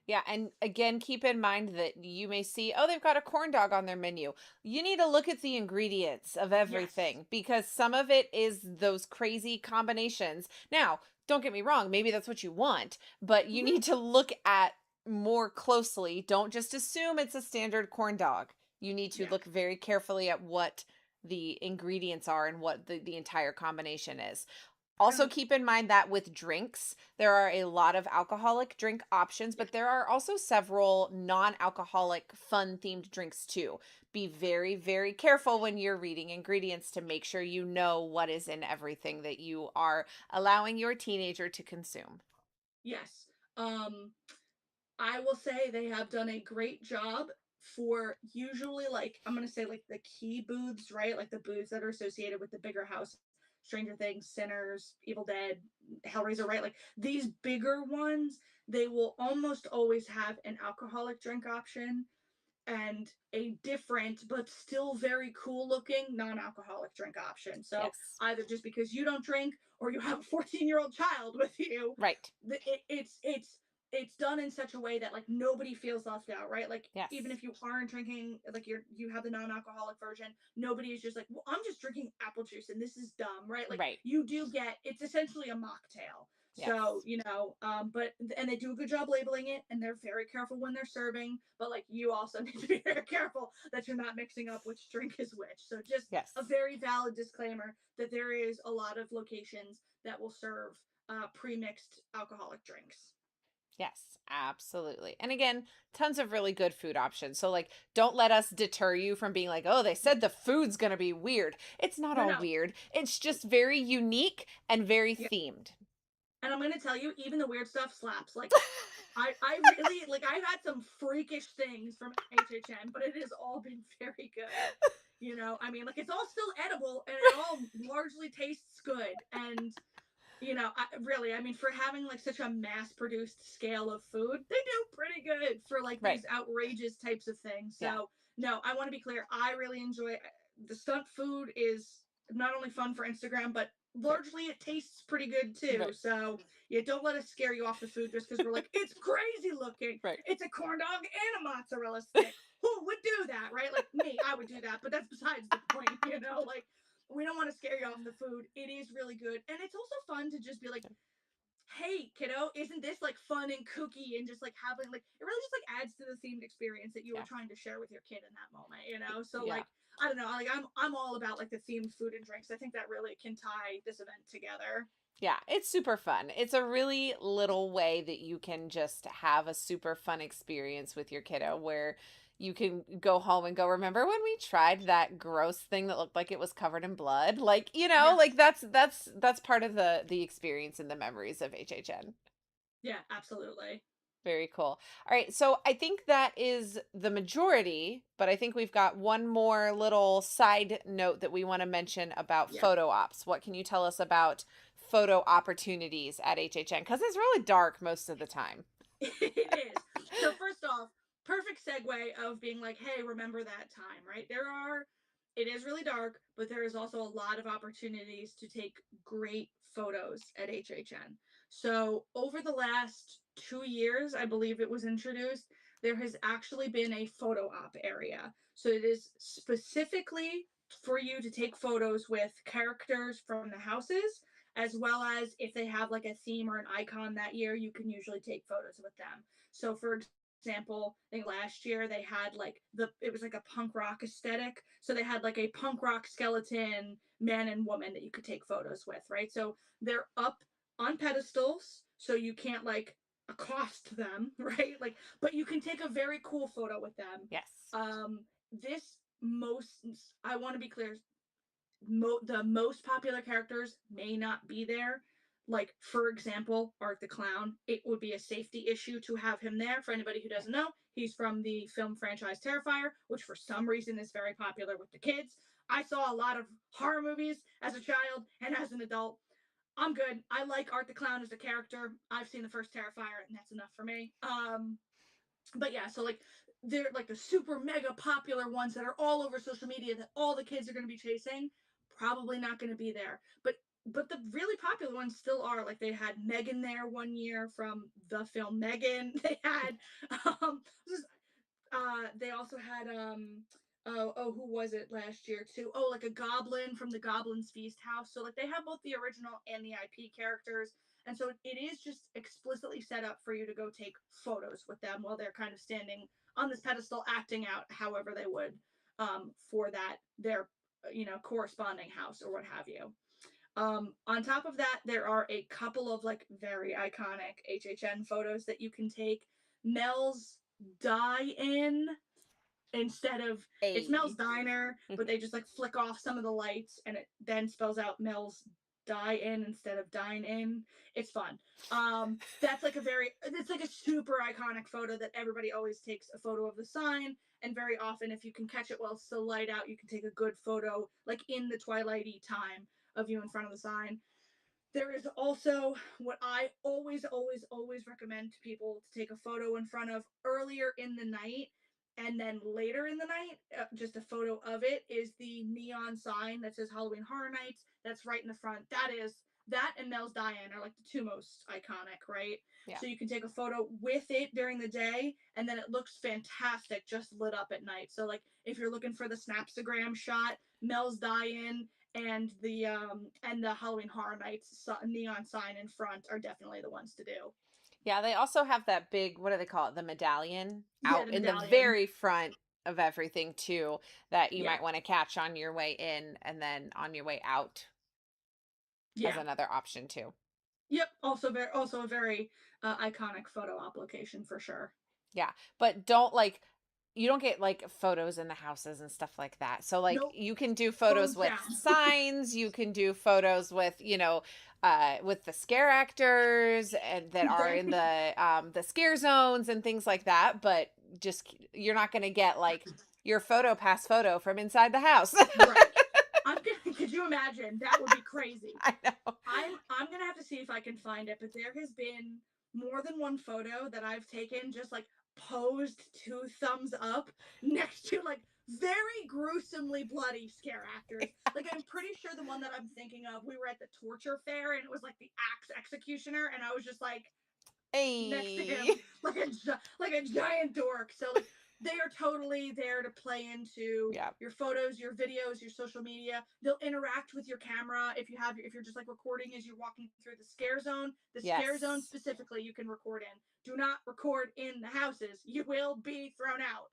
Yeah, and again, keep in mind that you may see, oh, they've got a corn dog on their menu. You need to look at the ingredients of Yes. everything because some of it is those crazy combinations. Now, don't get me wrong, maybe that's what you want, but you Mm-hmm. need to look at more closely. Don't just assume it's a standard corn dog. You need to Yeah. look very carefully at what the ingredients are and what the entire combination is. Also, Um, keep in mind that with drinks, there are a lot of alcoholic drink options, yeah. but there are also several non alcoholic, fun themed drinks too. Be very, very careful when you're reading ingredients to make sure you know what is in everything that you are allowing your teenager to consume. Yes. Um, I will say they have done a great job for usually like I'm gonna say like the key booths, right? Like the booths that are associated with the bigger house, Stranger Things, Sinners, Evil Dead, Hellraiser, right? Like these bigger ones, they will almost always have an alcoholic drink option and a different but still very cool looking non-alcoholic drink option. So Yes. either just because you don't drink or you have a 14-year-old child with you, Right. it's done in such a way that like nobody feels left out, right? Like Yes. even if you aren't drinking, like you have the non-alcoholic version, nobody is just like, well, I'm just drinking apple juice and this is dumb, right? Like Right. you do get, it's essentially a mocktail. So, Yes. but and they do a good job labeling it and they're very careful when they're serving, but like you also need to be very careful that you're not mixing up which drink is which. So just a Yes. very valid disclaimer that there is a lot of locations that will serve pre-mixed alcoholic drinks. Yes, absolutely. And again, tons of really good food options. So, like, don't let us deter you from being like, oh, they Yeah. said the food's going to be weird. It's not No, all no. weird, it's just very unique and very Yeah. themed. And I'm gonna tell you, even the weird stuff slaps. Like I really like I've had some freakish things from HHN, but it has all been very good. I mean, like it's all still edible and it all largely tastes good. And I mean, for having like such a mass produced scale of food, they do pretty good for like Right. these outrageous types of things. Yeah. So, no, I want to be clear. I really enjoy the stunt food is not only fun for Instagram, but Right. largely it tastes pretty good too. Right. So, yeah, don't let us scare you off the food just because we're like, it's crazy looking. Right. It's a corn dog and a mozzarella stick. Who would do that, right? Like me, I would do that, but that's besides the point, Like, we don't want to scare you off the food. It is really good. And it's also fun to just be like, hey, kiddo, isn't this like fun and kooky and just like having like it really just like adds to the themed experience that you were Yeah. trying to share with your kid in that moment. So Yeah. like I don't know, like I'm all about like the themed food and drinks. I think that really can tie this event together. Yeah, it's super fun. It's a really little way that you can just have a super fun experience with your kiddo where you can go home and go, remember when we tried that gross thing that looked like it was covered in blood? Like, like Yes. that's part of the experience and the memories of HHN. Yeah, absolutely. Very cool. All right, so I think that is the majority, but I think we've got one more little side note that we want to mention about Yeah. photo ops. What can you tell us about photo opportunities at HHN? Because it's really dark most of the time. It is. So first off, perfect segue of being like, hey, remember that time, right? It is really dark, but there is also a lot of opportunities to take great photos at HHN. So over the last 2 years, I believe it was introduced, there has actually been a photo op area. So it is specifically for you to take photos with characters from the houses as well as if they have like a theme or an icon that year, you can usually take photos with them. So, for example, I think last year they had like it was like a punk rock aesthetic. So they had like a punk rock skeleton man and woman that you could take photos with, right? So they're up on pedestals, so you can't like accost them, right? Like, but you can take a very cool photo with them. Yes. This most, I want to be clear, the most popular characters may not be there. Like, for example, Art the Clown. It would be a safety issue to have him there. For anybody who doesn't know, he's from the film franchise Terrifier, which for some reason is very popular with the kids. I saw a lot of horror movies as a child and as an adult. I'm good. I like Art the Clown as a character. I've seen the first Terrifier, and that's enough for me. But yeah, so like they're like the super mega popular ones that are all over social media that all the kids are going to be chasing, probably not going to be there. But the really popular ones still are. Like they had Megan there one year from the film Megan. They had um they also had who was it last year too? Oh, like a goblin from the Goblin's Feast House. So like they have both the original and the IP characters. And so it is just explicitly set up for you to go take photos with them while they're kind of standing on this pedestal acting out however they would for that their corresponding house or what have you. On top of that, there are a couple of like very iconic HHN photos that you can take. Mel's die in instead of it's Mel's A. Diner, but they just like flick off some of the lights and it then spells out Mel's die in instead of dine in. It's fun. That's like it's like a super iconic photo that everybody always takes a photo of the sign. And very often, if you can catch it while it's still light out, you can take a good photo like in the twilighty time of you in front of the sign. There is also what I always, always, always recommend to people to take a photo in front of earlier in the night. And then later in the night, just a photo of it is the neon sign that says Halloween Horror Nights. That's right in the front. That and Mel's Die-In are like the two most iconic, right? Yeah. So you can take a photo with it during the day, and then it looks fantastic just lit up at night. So like if you're looking for the Snapstagram shot, Mel's Die-In and the Halloween Horror Nights neon sign in front are definitely the ones to do. Yeah, they also have that big, what do they call it? The medallion Yeah, out the in the medallion. very front of everything too, that you Yeah, might want to catch on your way in and then on your way out as yeah, another option too. yep. Also a very iconic photo application for sure. Yeah, but don't like you don't get like photos in the houses and stuff like that. So like Nope, you can do phones photos with down. signs, you can do photos with, with the scare actors and that are in the scare zones and things like that, but just you're not going to get like your photo pass photo from inside the house. Right. Could you imagine? That would be crazy. I know. I'm gonna have to see if I can find it, but there has been more than one photo that I've taken just like posed two thumbs up next to like very gruesomely bloody scare actors. Like I'm pretty sure the one that I'm thinking of, we were at the torture fair and it was like the axe executioner, and I was just like next to Hey. him like a giant dork. So like they are totally there to play into Yeah. your photos, your videos, your social media. They'll interact with your camera if you're just like recording as you're walking through the scare zone. The scare zone Yes. specifically you can record in. Do not record in the houses. You will be thrown out.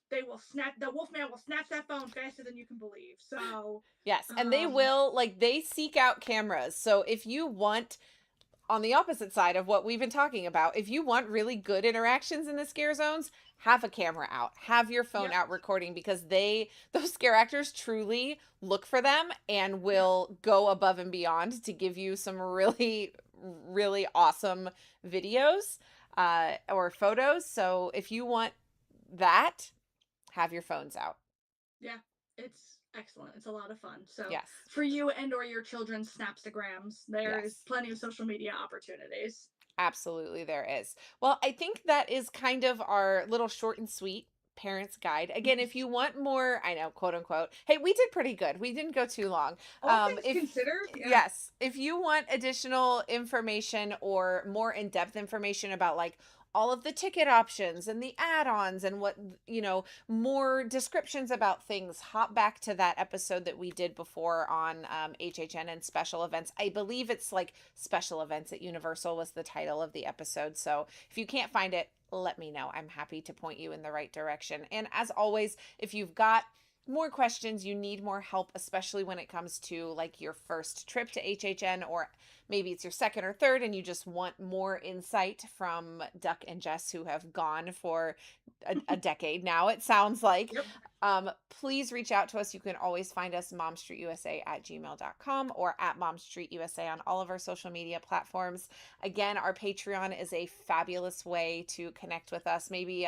The Wolfman will snatch that phone faster than you can believe. So Yes, and they um will like they seek out cameras. So if you want on the opposite side of what we've been talking about, if you want really good interactions in the scare zones, have a camera out. Have your phone yep, out recording because those scare actors truly look for them and yep, will go above and beyond to give you some really really awesome videos or photos. So if you want that, have your phones out. yeah. It's excellent. It's a lot of fun. So Yes. for you and or your children's Snapstagrams, there is Yes. plenty of social media opportunities. Absolutely, there is. Well, I think that is kind of our little short and sweet parents guide. Again, if you want more, I know, quote unquote, hey, we did pretty good. We didn't go too long. All things If considered, yeah. yes, if you want additional information or more in-depth information about like all of the ticket options and the add-ons and what, more descriptions about things, hop back to that episode that we did before on HHN and special events. I believe it's like special events at Universal was the title of the episode. So if you can't find it, let me know. I'm happy to point you in the right direction. And as always, if you've got more questions, you need more help, especially when it comes to like your first trip to HHN, or maybe it's your second or third and you just want more insight from Duck and Jess, who have gone for a decade now, it sounds like. Yep. Please reach out to us. You can always find us momstreetusa@gmail.com or at momstreetusa on all of our social media platforms. Again, our Patreon is a fabulous way to connect with us. Maybe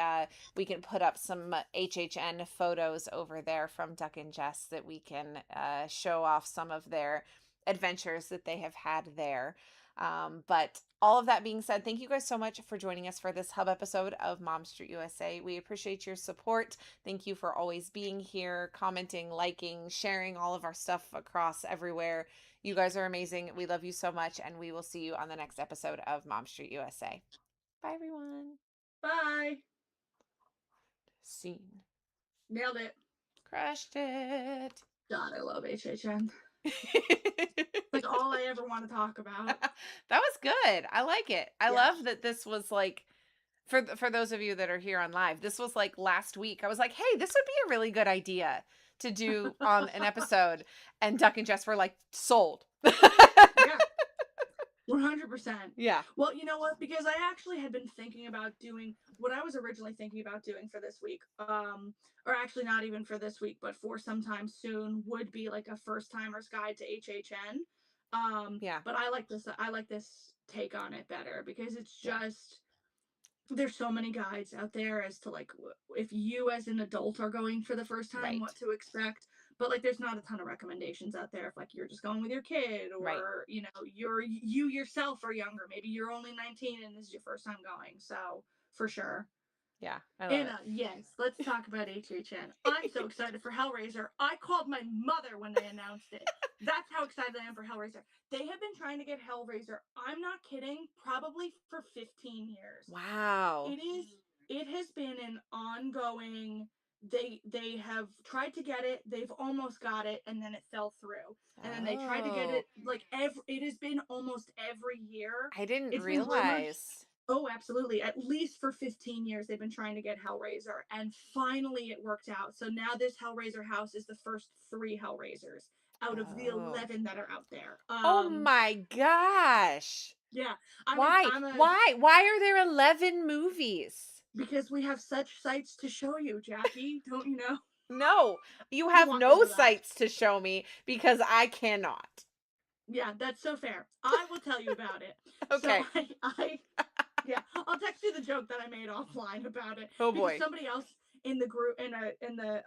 we can put up some HHN photos over there from Duck and Jess that we can show off some of their adventures that they have had there. But all of that being said, thank you guys so much for joining us for this hub episode of Mom Street USA. We appreciate your support. Thank you for always being here, commenting, liking, sharing all of our stuff across everywhere. You guys are amazing. We love you so much, and we will see you on the next episode of Mom Street USA. Bye, everyone. Bye. Scene. Nailed it. Crushed it. God, I love HHN. Like all I ever want to talk about. That was good. I like it. I Yeah. love that this was like, for those of you that are here on live, this was like last week. I was like, hey, this would be a really good idea to do on an episode. And Duck and Jess were like, sold. Yeah. 100%. Yeah. Well, you know what? Because I actually had been thinking about doing what I was originally thinking about doing for this week. Or actually not even for this week, but for sometime soon would be like a first timer's guide to HHN. Yeah. But I like this take on it better because it's Yeah. just there's so many guides out there as to like if you as an adult are going for the first time, Right. what to expect. But like there's not a ton of recommendations out there if like you're just going with your kid, Right. or you know you yourself are younger, maybe you're only 19 and this is your first time going, so for sure. Yeah. I love Anna, yes, let's talk about HHN. I'm so it. excited for Hellraiser. I called my mother when they announced it. That's how excited I am for Hellraiser. They have been trying to get Hellraiser, I'm not kidding, probably for 15 years. Wow. It has been an ongoing, they have tried to get it, they've almost got it, and then it fell through. And then they tried to get Oh, it like it has been almost every year. I didn't It's been rumored. realize. Oh, absolutely. At least for 15 years, they've been trying to get Hellraiser, and finally it worked out. So now this Hellraiser house is the first three Hellraisers out of the Oh. 11 that are out there. Oh my gosh. Yeah, Why? I'm a Why? Why are there 11 movies? because we have such sights to show you, Jackie. Don't you know? No, you You have want them no to die. sights to show me because I cannot. Yeah, that's so fair. I will tell you about it. So Okay. yeah, I'll text you the joke that I made offline about it Oh because boy. somebody else in the group in the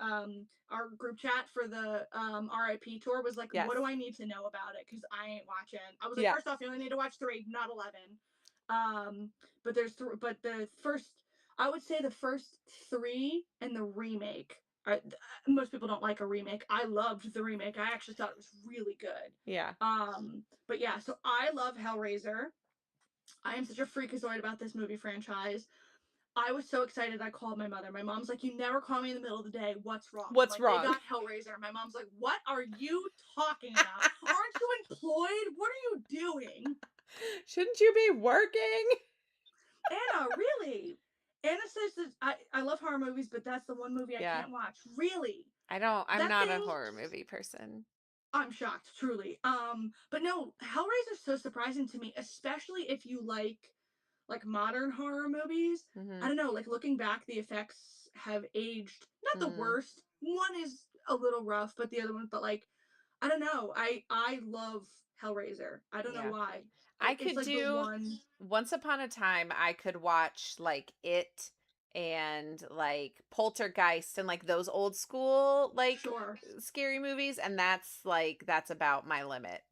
our group chat for the RIP tour was like, Yes. "What do I need to know about it? Because I ain't watching." I was like, Yeah. first off, you only need to watch 3, not 11." But but the first, I would say the first 3 and the remake. Most people don't like a remake. I loved the remake. I actually thought it was really good. Yeah. But yeah, so I love Hellraiser. I am such a freakazoid about this movie franchise. I was so excited I called my mother. My mom's like, "You never call me in the middle of the day. What's wrong?" I'm What's like, "They wrong? got Hellraiser." My mom's like, "What are you talking about? Aren't you employed? What are you doing?" Shouldn't you be working? Anna, really? Anna says that I love horror movies, but that's the one movie I Yeah. can't watch. Really? I'm That not a thing, horror movie person. I'm shocked, truly. But no, Hellraiser's so surprising to me, especially if you like modern horror movies. I Mhm. don't know, like looking back, the effects have aged not the Mhm. worst. One is a little rough, but the other one, but like I don't know. I love Hellraiser. I don't know Yeah. why. I It's could like the do one. once upon a time I could watch like It and like Poltergeist and like those old school like Sure. scary movies, and that's about my limit.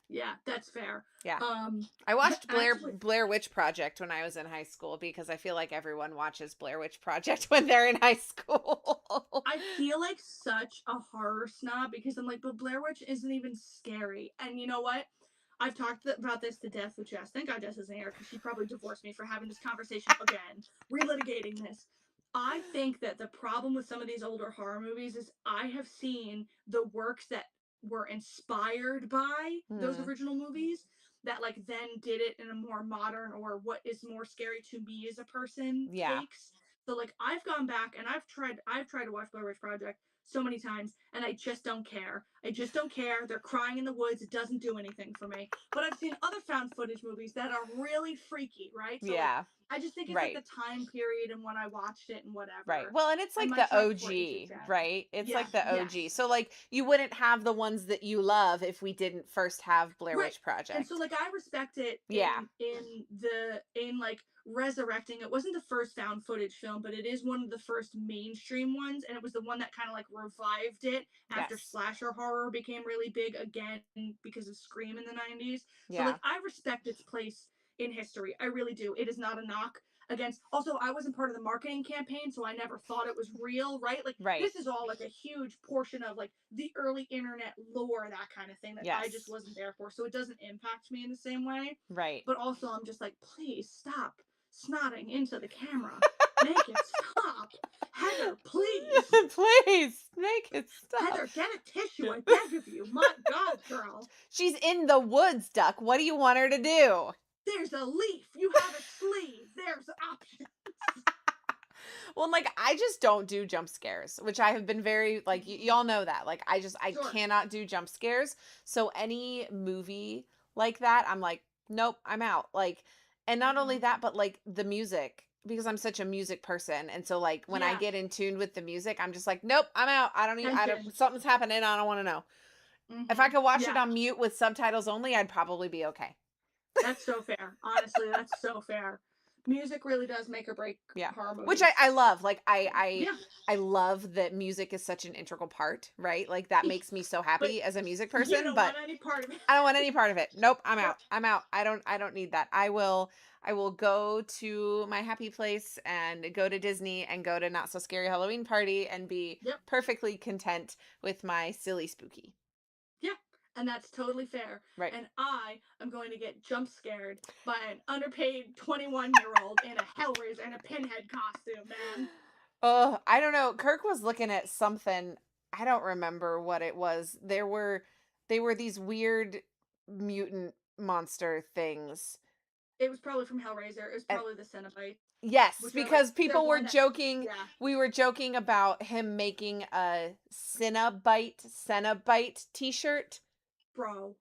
Yeah, that's fair. Yeah. Um I watched Actually, Blair Witch Project when I was in high school because I feel like everyone watches Blair Witch Project when they're in high school. I feel like such a horror snob because I'm like, but Blair Witch isn't even scary. And you know what? I've talked about this to death with Jess. Thank God Jess isn't here because she'd probably divorce me for having this conversation again, relitigating this. I think that the problem with some of these older horror movies is I have seen the works that were inspired by those Hmm. original movies. that like then did it in a more modern or what is more scary to me as a person Yeah. takes. So like I've gone back and I've tried to watch Blair Witch Project so many times and I just don't care. I just don't care. They're crying in the woods. It doesn't do anything for me. But I've seen other found footage movies that are really freaky, right? So like Yeah. I just think it's like Right. the time period and when I watched it and Right. whatever. Well, and it's And like my the transportation OG, jet. right? It's Yeah, like the OG. yes. So like you wouldn't have the ones that you love if we didn't first have Blair Right. Witch And so Project. like I respect it Yeah. in like resurrecting. It wasn't the first found footage film, but it is one of the first mainstream ones and it was the one that kind of like revived it after Yes. slasher horror became really big again because of Scream in the 90s. So Yeah. like I respect its place in history. I really do. It is not a knock against. Also, I wasn't part of the marketing campaign, so I never thought it was real, right? Like Right. this is all like a huge portion of like the early internet lore, that kind of thing that I just Yes. wasn't there for. So it doesn't impact me in the same way. Right. But also I'm just like, please stop snotting into the camera. Make it stop. Heather, please. Please make it stop. Heather, get a tissue, Yeah. I beg of you. My God, girl. She's in the woods, Duck. What do you want her to do? There's a leaf. You have a sleeve. There's options. Well, like I just don't do jump scares, which I have been very like y'all know that. Like I Sure. cannot do jump scares. So any movie like that, I'm like, nope, I'm out. Like, and not only Mm-hmm. that, but like the music because I'm such a music person, and so like when I Yeah. get in tune with the music, I'm just like, nope, I'm out. I don't. Tension. Something's happening. I don't want to know. If I Mm-hmm. could watch it Yeah. on mute with subtitles only, I'd probably be okay. That's so fair. Honestly, that's so fair. Music really does make or break Yeah. horror Which movies. I love. Like Yeah. I love that music is such an integral part, right? Like that makes me so But happy as a music you person, don't but want any part of it. I don't want any part of it. Nope, I'm Yep. out. I'm out. I don't need that. I will go to my happy place and go to Disney and go to Not So Scary Halloween Party and be Yep. perfectly content with my silly spooky. Yeah. And that's totally fair. Right. And I am going to get jump scared by an underpaid 21-year-old in a Hellraiser and a pinhead costume, man. Oh, I don't know. Kirk was looking at something. I don't remember what it was. They were these weird mutant monster things. It was probably from Hellraiser. It was And probably the Cenobites, yes, which are like because they're people were one that joking. yeah, We were joking about him making a Cenobite t-shirt. bro.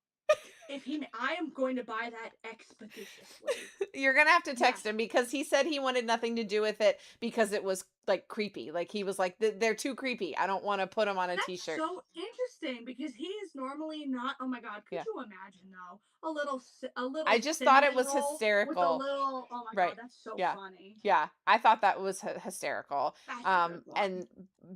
If he I am going to buy that expeditiously. You're gonna have to text Yes. him because he said he wanted nothing to do with it because it was like creepy. Like he was like, They're too creepy. I don't want to put them on a That's t-shirt." so interesting because he is normally not. Oh my god, could Yeah. you imagine though? A little I just thought it cinnamon was roll with a hysterical. little. Oh my god, Right. that's so Yeah. funny. Yeah. I thought that was hysterical. That's a good one. And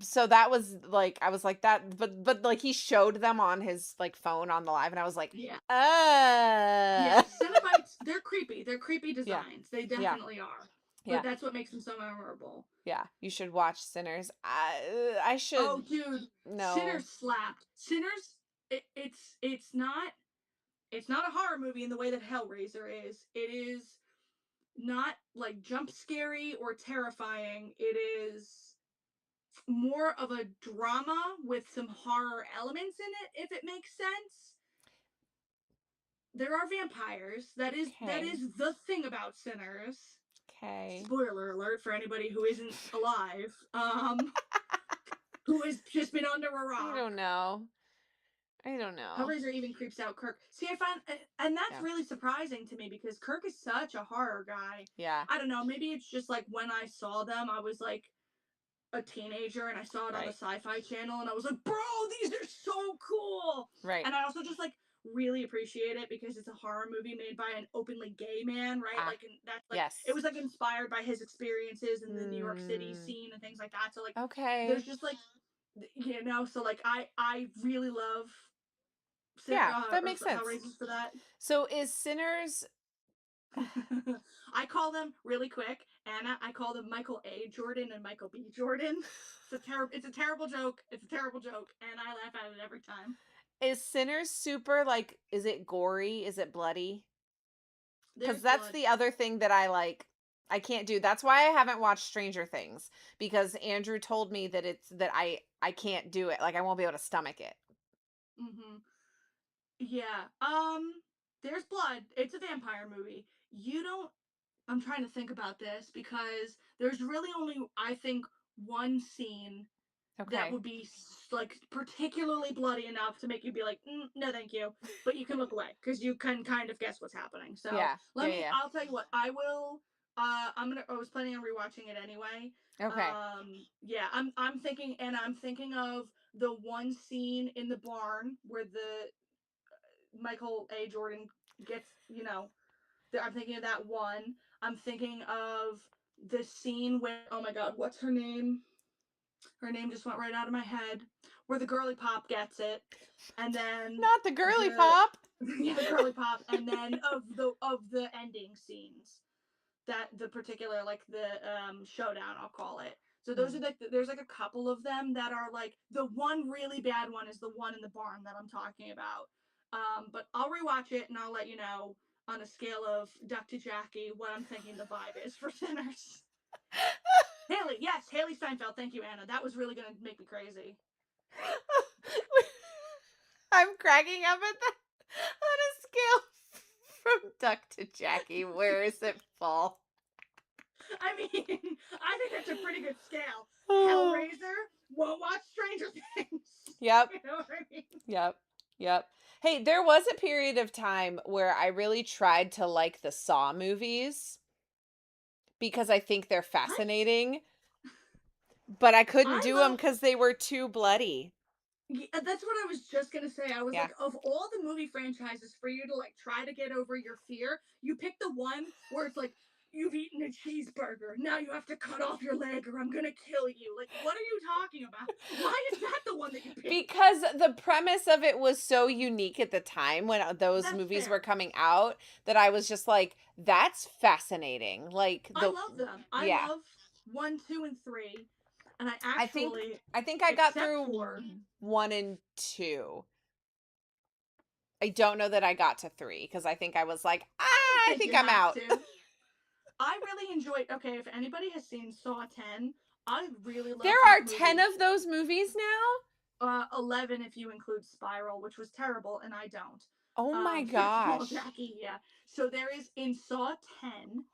so that was like I was like that but like he showed them on his like phone on the live and I was like, Yeah. Yeah, "Uh." Cenobites, they're creepy. They're creepy Yeah. designs. They Yeah. definitely are. But Yeah. that's what makes them so memorable. Yeah. You should watch Sinners. I Oh, should dude, no. Sinners slapped. Sinners, it's not a horror movie in the way that Hellraiser is. It is not like jump scary or terrifying. It is more of a drama with some horror elements in it, if it makes sense. There are vampires. That Okay. is the thing about Sinners. Okay. Spoiler alert for anybody who isn't alive, who has just been under a I rock. don't know. I don't know. Hellraiser even creeps out Kirk. See, I find, and that's Yeah. really surprising to me because Kirk is such a horror guy. Yeah. I don't know. Maybe it's just like when I saw them, I was like a teenager and I saw it on the Right. Sci-Fi Channel, and I was like, "Bro, these are so cool!" Right. And I also just like really appreciate it because it's a horror movie made by an openly gay man, right? Ah. Like, and that's like it Yes. was like inspired by his experiences in the New York City Mm, scene and things like that. So like, there's okay. just like, so like I really love Yeah, that or makes sense. Hellraisers for that. So is Sinners I call them really quick, Anna. I call them Michael A. Jordan and Michael B. Jordan. It's a terrible joke. It's a terrible joke, and I laugh at it every time. is Sinners super like is it gory? Is it bloody? Cuz There's that's blood. the other thing that I can't do. That's why I haven't watched Stranger Things because Andrew told me that it's that I can't do it. Like I won't be able to stomach it. Mm-hmm. Yeah. there's blood. It's a vampire movie. You don't. I'm trying to think about this because there's really only, I think, one scene that Okay. would be like particularly bloody enough to make you be like, no, thank you. But you can look away because you can kind of guess what's happening. So Yeah. let Yeah. me. Yeah. I'll tell you what. I will. I'm gonna. I was planning on rewatching it anyway. Okay. Yeah. I'm thinking, and I'm thinking of the one scene in the barn where the Michael A. Jordan gets, I'm thinking of that one. I'm thinking of the scene where, oh my god, what's her name? Her name just went right out of my head. Where the girly pop gets it, and then Not the girly the pop. yeah, the girly pop, and then of the ending scenes, that the particular, like, the showdown, I'll call it. So those are Hmm. like there's like a couple of them that are like, the one really bad one is the one in the barn that I'm talking about. But I'll rewatch it and I'll let you know on a scale of Duck to Jackie what I'm thinking the vibe is for Sinners. Haley, yes, Haley Steinfeld. Thank you, Anna. That was really gonna make me crazy. I'm cracking up at that on a scale from Duck to Jackie. Where is it fall? I mean, I think that's a pretty good scale. Oh. Hellraiser won't watch Stranger Things. Yep. You know what I mean? Yep. Yep. Hey, there was a period of time where I really tried to like the Saw movies because I think they're I fascinating, but I couldn't I do them love. because they were too bloody. Yeah, that's what I was just gonna say. I was Yeah. like, of all the movie franchises for you to like try to get over your fear, you pick the one where it's like, you've eaten a cheeseburger, now you have to cut off your leg or I'm gonna kill you. Like, what are you talking about? Why is that the one that you pick? Because the premise of it was so unique at the time when those That's movies were fair. coming out that I was just like, that's fascinating. Like I the love them. I yeah. love 1, 2, and 3, and I I think actually, I think I got except through for, 1 and 2. I don't know that I got to 3 because I think I was like, I don't I think think you I'm have out. to. I really enjoyed. Okay, if anybody has seen Saw 10, I really There love that are 10 movie. of those movies now? 11 if you include Spiral, which was terrible, and I don't. Oh my First of all, gosh. Jackie, yeah. So there is, in Saw 10,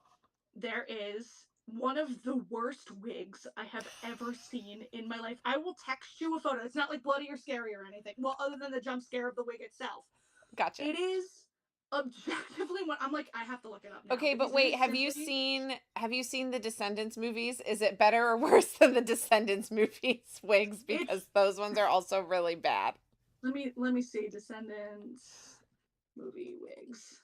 there is one of the worst wigs I have ever seen in my life. I will text you a photo. It's not like bloody or scary or anything. Well, other than the jump scare of the wig itself. Gotcha. It is objectively what I'm like, I have to look it up now Okay, but because it wait, is simply. have you seen the Descendants movies? Is it better or worse than the Descendants movies wigs It's because those ones are also really bad. let me see, Descendants movie wigs.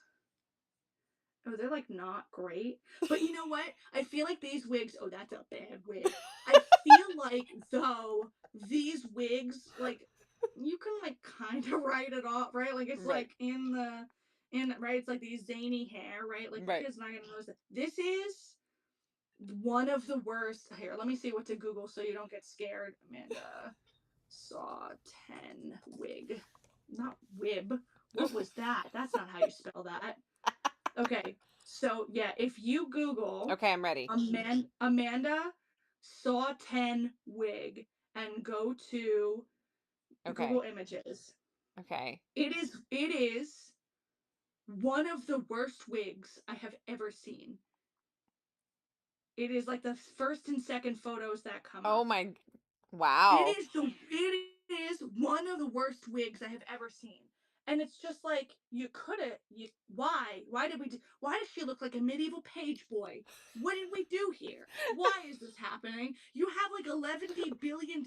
Oh, they're like not great. But you know what? I feel like these wigs, oh, that's a bad wig. I feel like though these wigs, like, you can like kind of write it off, right? Like it's Right. like in right, it's like these zany hair, right? Like your Right. kid's not gonna notice that. This is one of the worst. Here, let me see what to Google so you don't get scared. Amanda Saw 10 wig. Not wib. What was that? That's not how you spell that. Okay, so yeah, if you Google Okay, I'm ready. Amanda Saw 10 wig and go to Google Okay. Images, Okay. it is one of the worst wigs I have ever seen. It is like the first and second photos that come Oh up. my It wow. is one of the worst wigs I have ever seen. And it's just like, you could have, why did we do, why does she look like a medieval page boy? What did we do here? Why is this happening? You have like $11 billion.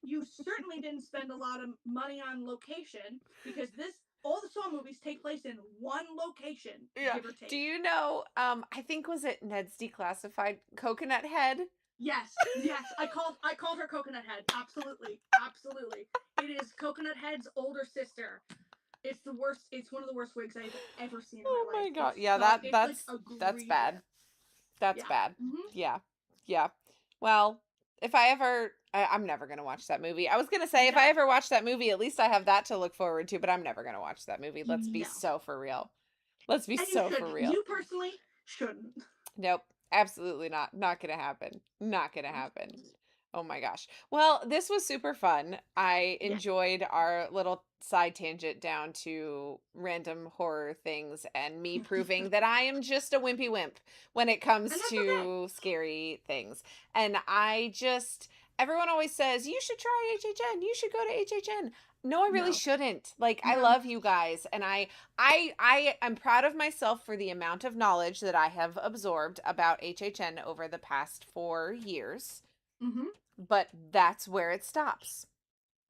You certainly didn't spend a lot of money on location because all the Saw movies take place in one location, Yeah. give or Do take. you know I think was it Ned's Declassified Coconut Head? Yes, yes. I called her Coconut Head. Absolutely, absolutely. It is Coconut Head's older sister. It's the worst. It's one of the worst wigs I've ever seen in my Oh life. my god. Yeah, It's like that's egregious. bad. That's Yeah. bad. Hmm. Yeah. Yeah. Well, if I ever I'm never going to watch that movie. I was going to say if I No. ever watch that movie, at least I have that to look forward to, but I'm never going to watch that movie. Let's be No. so for real. Let's be And you so for shouldn't. real. You personally shouldn't. Nope. Absolutely not. Not going to happen. Not going to happen. Oh my gosh. Well, this was super fun. I Yeah. enjoyed our little side tangent down to random horror things and me proving that I am just a wimpy wimp when it And comes that's okay. to scary things. And everyone always says, you should try HHN. You should go to HHN. No, I really No. shouldn't. Like, I No. love you guys, and I am proud of myself for the amount of knowledge that I have absorbed about HHN over the past 4 years, Mhm. but that's where it stops.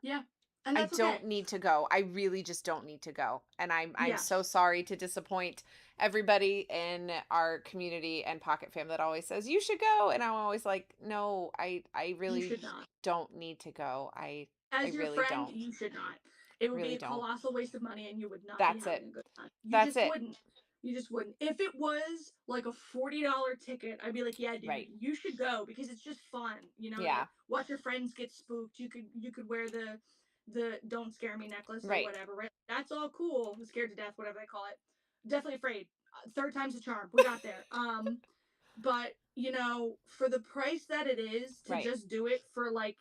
Yeah. And I that's okay. don't need to go. I really just don't need to go. And I'm so Yes. sorry to disappoint everybody in our community and Pocket Fam that always says you should go, and I'm always like, "No, I You really should not. don't need to go. I As your really friend, don't. you should not. It would be Really a don't." colossal waste of money and you would not be That's it. having a good time. You That's just it. wouldn't. You just wouldn't. If it was like a $40 ticket, I'd be like, yeah, dude, Right. you should go because it's just fun. You know, to Yeah. watch your friends get spooked. You could wear the don't scare me necklace or Right. whatever, right? That's all cool. Scared to death, whatever they call it. Definitely afraid. Third time's a charm. We got there. But for the price that it is to Right. just do it for like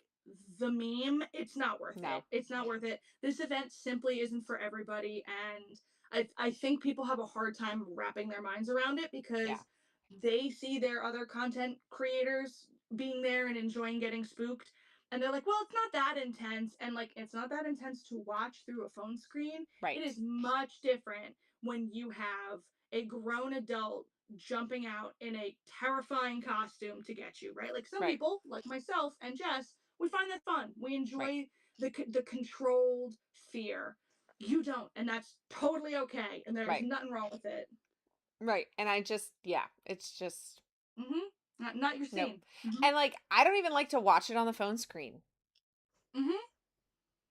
the meme, it's not worth it. No. It's not worth it. This event simply isn't for everybody, and I think people have a hard time wrapping their minds around it Yeah. because they see their other content creators being there and enjoying getting spooked, and they're like, well, it's not that intense, and like it's not that intense to watch through a phone screen. It Right. is much different when you have a grown adult jumping out in a terrifying costume to get you, right? Like some Right. people, like myself and Jess, we find that fun. We Right. enjoy the controlled fear. You don't, and that's totally okay. And there's Right. nothing wrong with it. Right. And I just, yeah, it's just Not your nope. scene. Mhm. And like I don't even like to watch it on the phone screen. Mhm.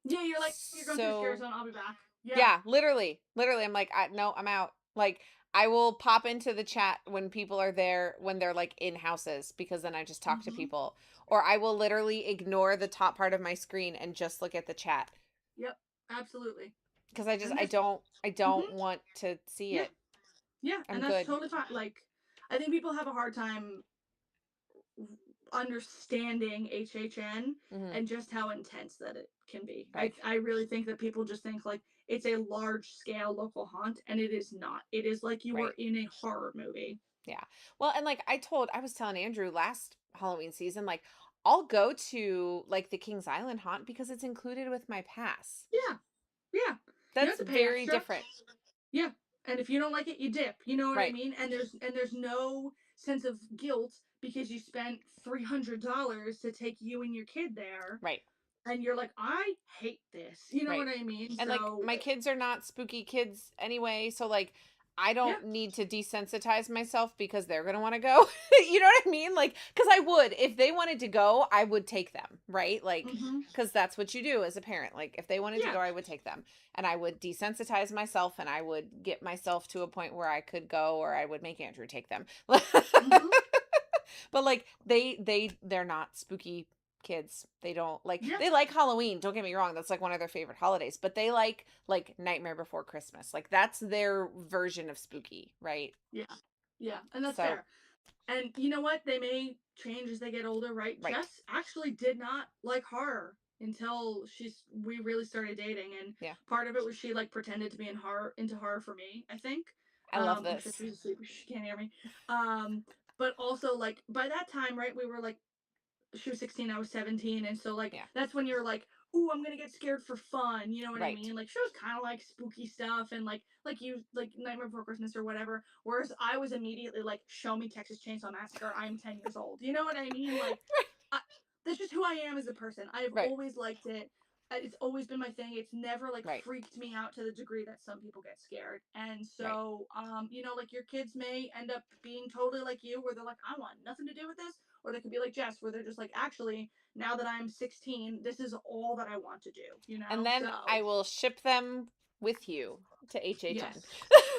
Yeah, you're like you're going through a scare So zone. I'll be back. Yeah. yeah, literally, I'm like, no, I'm out. Like, I will pop into the chat when people are there, when they're like in houses, because then I just talk to Mhm. people, or I will literally ignore the top part of my screen and just look at the chat Yep. Absolutely. because And I Mhm. don't want to see Yeah. it. Yeah, I'm and that's good. totally fine. Like, I think people have a hard time understanding HHN Hmm. and just how intense that it can be. I Right, I really think that people just think like it's a large scale local haunt and it is not. It is like you were right, in a horror movie. yeah. Well, and like I was telling Andrew last Halloween season, like I'll go to like the Kings Island haunt because it's included with my pass. Yeah. Yeah. You don't That's have to pay very extra. different. Yeah. And if you don't like it, you dip. You know what I Right, mean? And there's no sense of guilt because you spent $300 to take you and your kid there right. and you're like, I hate this. You know what Right. I mean? And like So my kids are not spooky kids anyway, so like I yeah. don't need to desensitize myself because they're going to want to go. You know what I mean? Like cuz I would if they wanted to go, I would take them, right? Like Mhm. cuz that's what you do as a parent. Like if they wanted to Yeah. go, I would take them. And I would desensitize myself and I would get myself to a point where I could go or I would make Andrew take them. Mhm. But like they're not spooky kids. They don't like Yeah. they like Halloween, don't get me wrong. That's like one of their favorite holidays, but they like Nightmare Before Christmas. Like that's their version of spooky, right? Yeah. Yeah. And that's So, fair. And you know what? They may change as they get older, right? right. Jess actually did not like horror until we really started dating and Yeah. part of it was she like pretended to be into horror for me, I think. I love Oh shit, this. she's asleep. She can't hear me. But also like by that time, right, we were like she was 16, I was 17, and so like Yeah. that's when you're like, "Ooh, I'm gonna get scared for fun," you know what I Right. mean? Like she was kind of like spooky stuff and like you like Nightmare Before Christmas or whatever. Whereas I was immediately like, "Show me Texas Chainsaw Massacre. I'm 10 years old." You know what I mean? Like, I, that's just who I am as a person. I've Right. always liked it. It's always been my thing. It's never like Right. freaked me out to the degree that some people get scared. And Right. so, like your kids may end up being totally like you, where they're like, I want nothing to do with this, or they could be like Jess, where they're just like, actually, now that I'm 16, this is all that I want to do, you And know? then So, I will ship them with you to HHN. yes,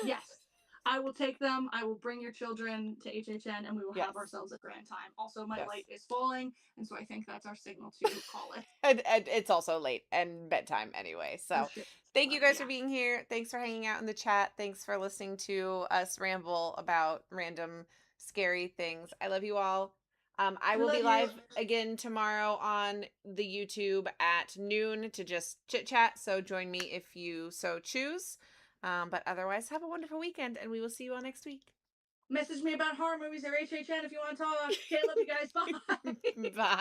yes. I will take them. I will bring your children to HHN and we will have Yes. ourselves a grand time. Also, my Yes. light is falling, and so I think that's our signal to call it. And it's also late and bedtime anyway. Oh, So shit. thank you guys for Yeah. being here. Thanks for hanging out in the chat. Thanks for listening to us ramble about random scary things. I love you all. I We will be love you. live again tomorrow on the YouTube at noon to just chit chat. So join me if you so choose. But otherwise, have a wonderful weekend, and we will see you all next week. Message me about horror movies or HHN if you want to talk. Okay, love you guys. Bye. Bye.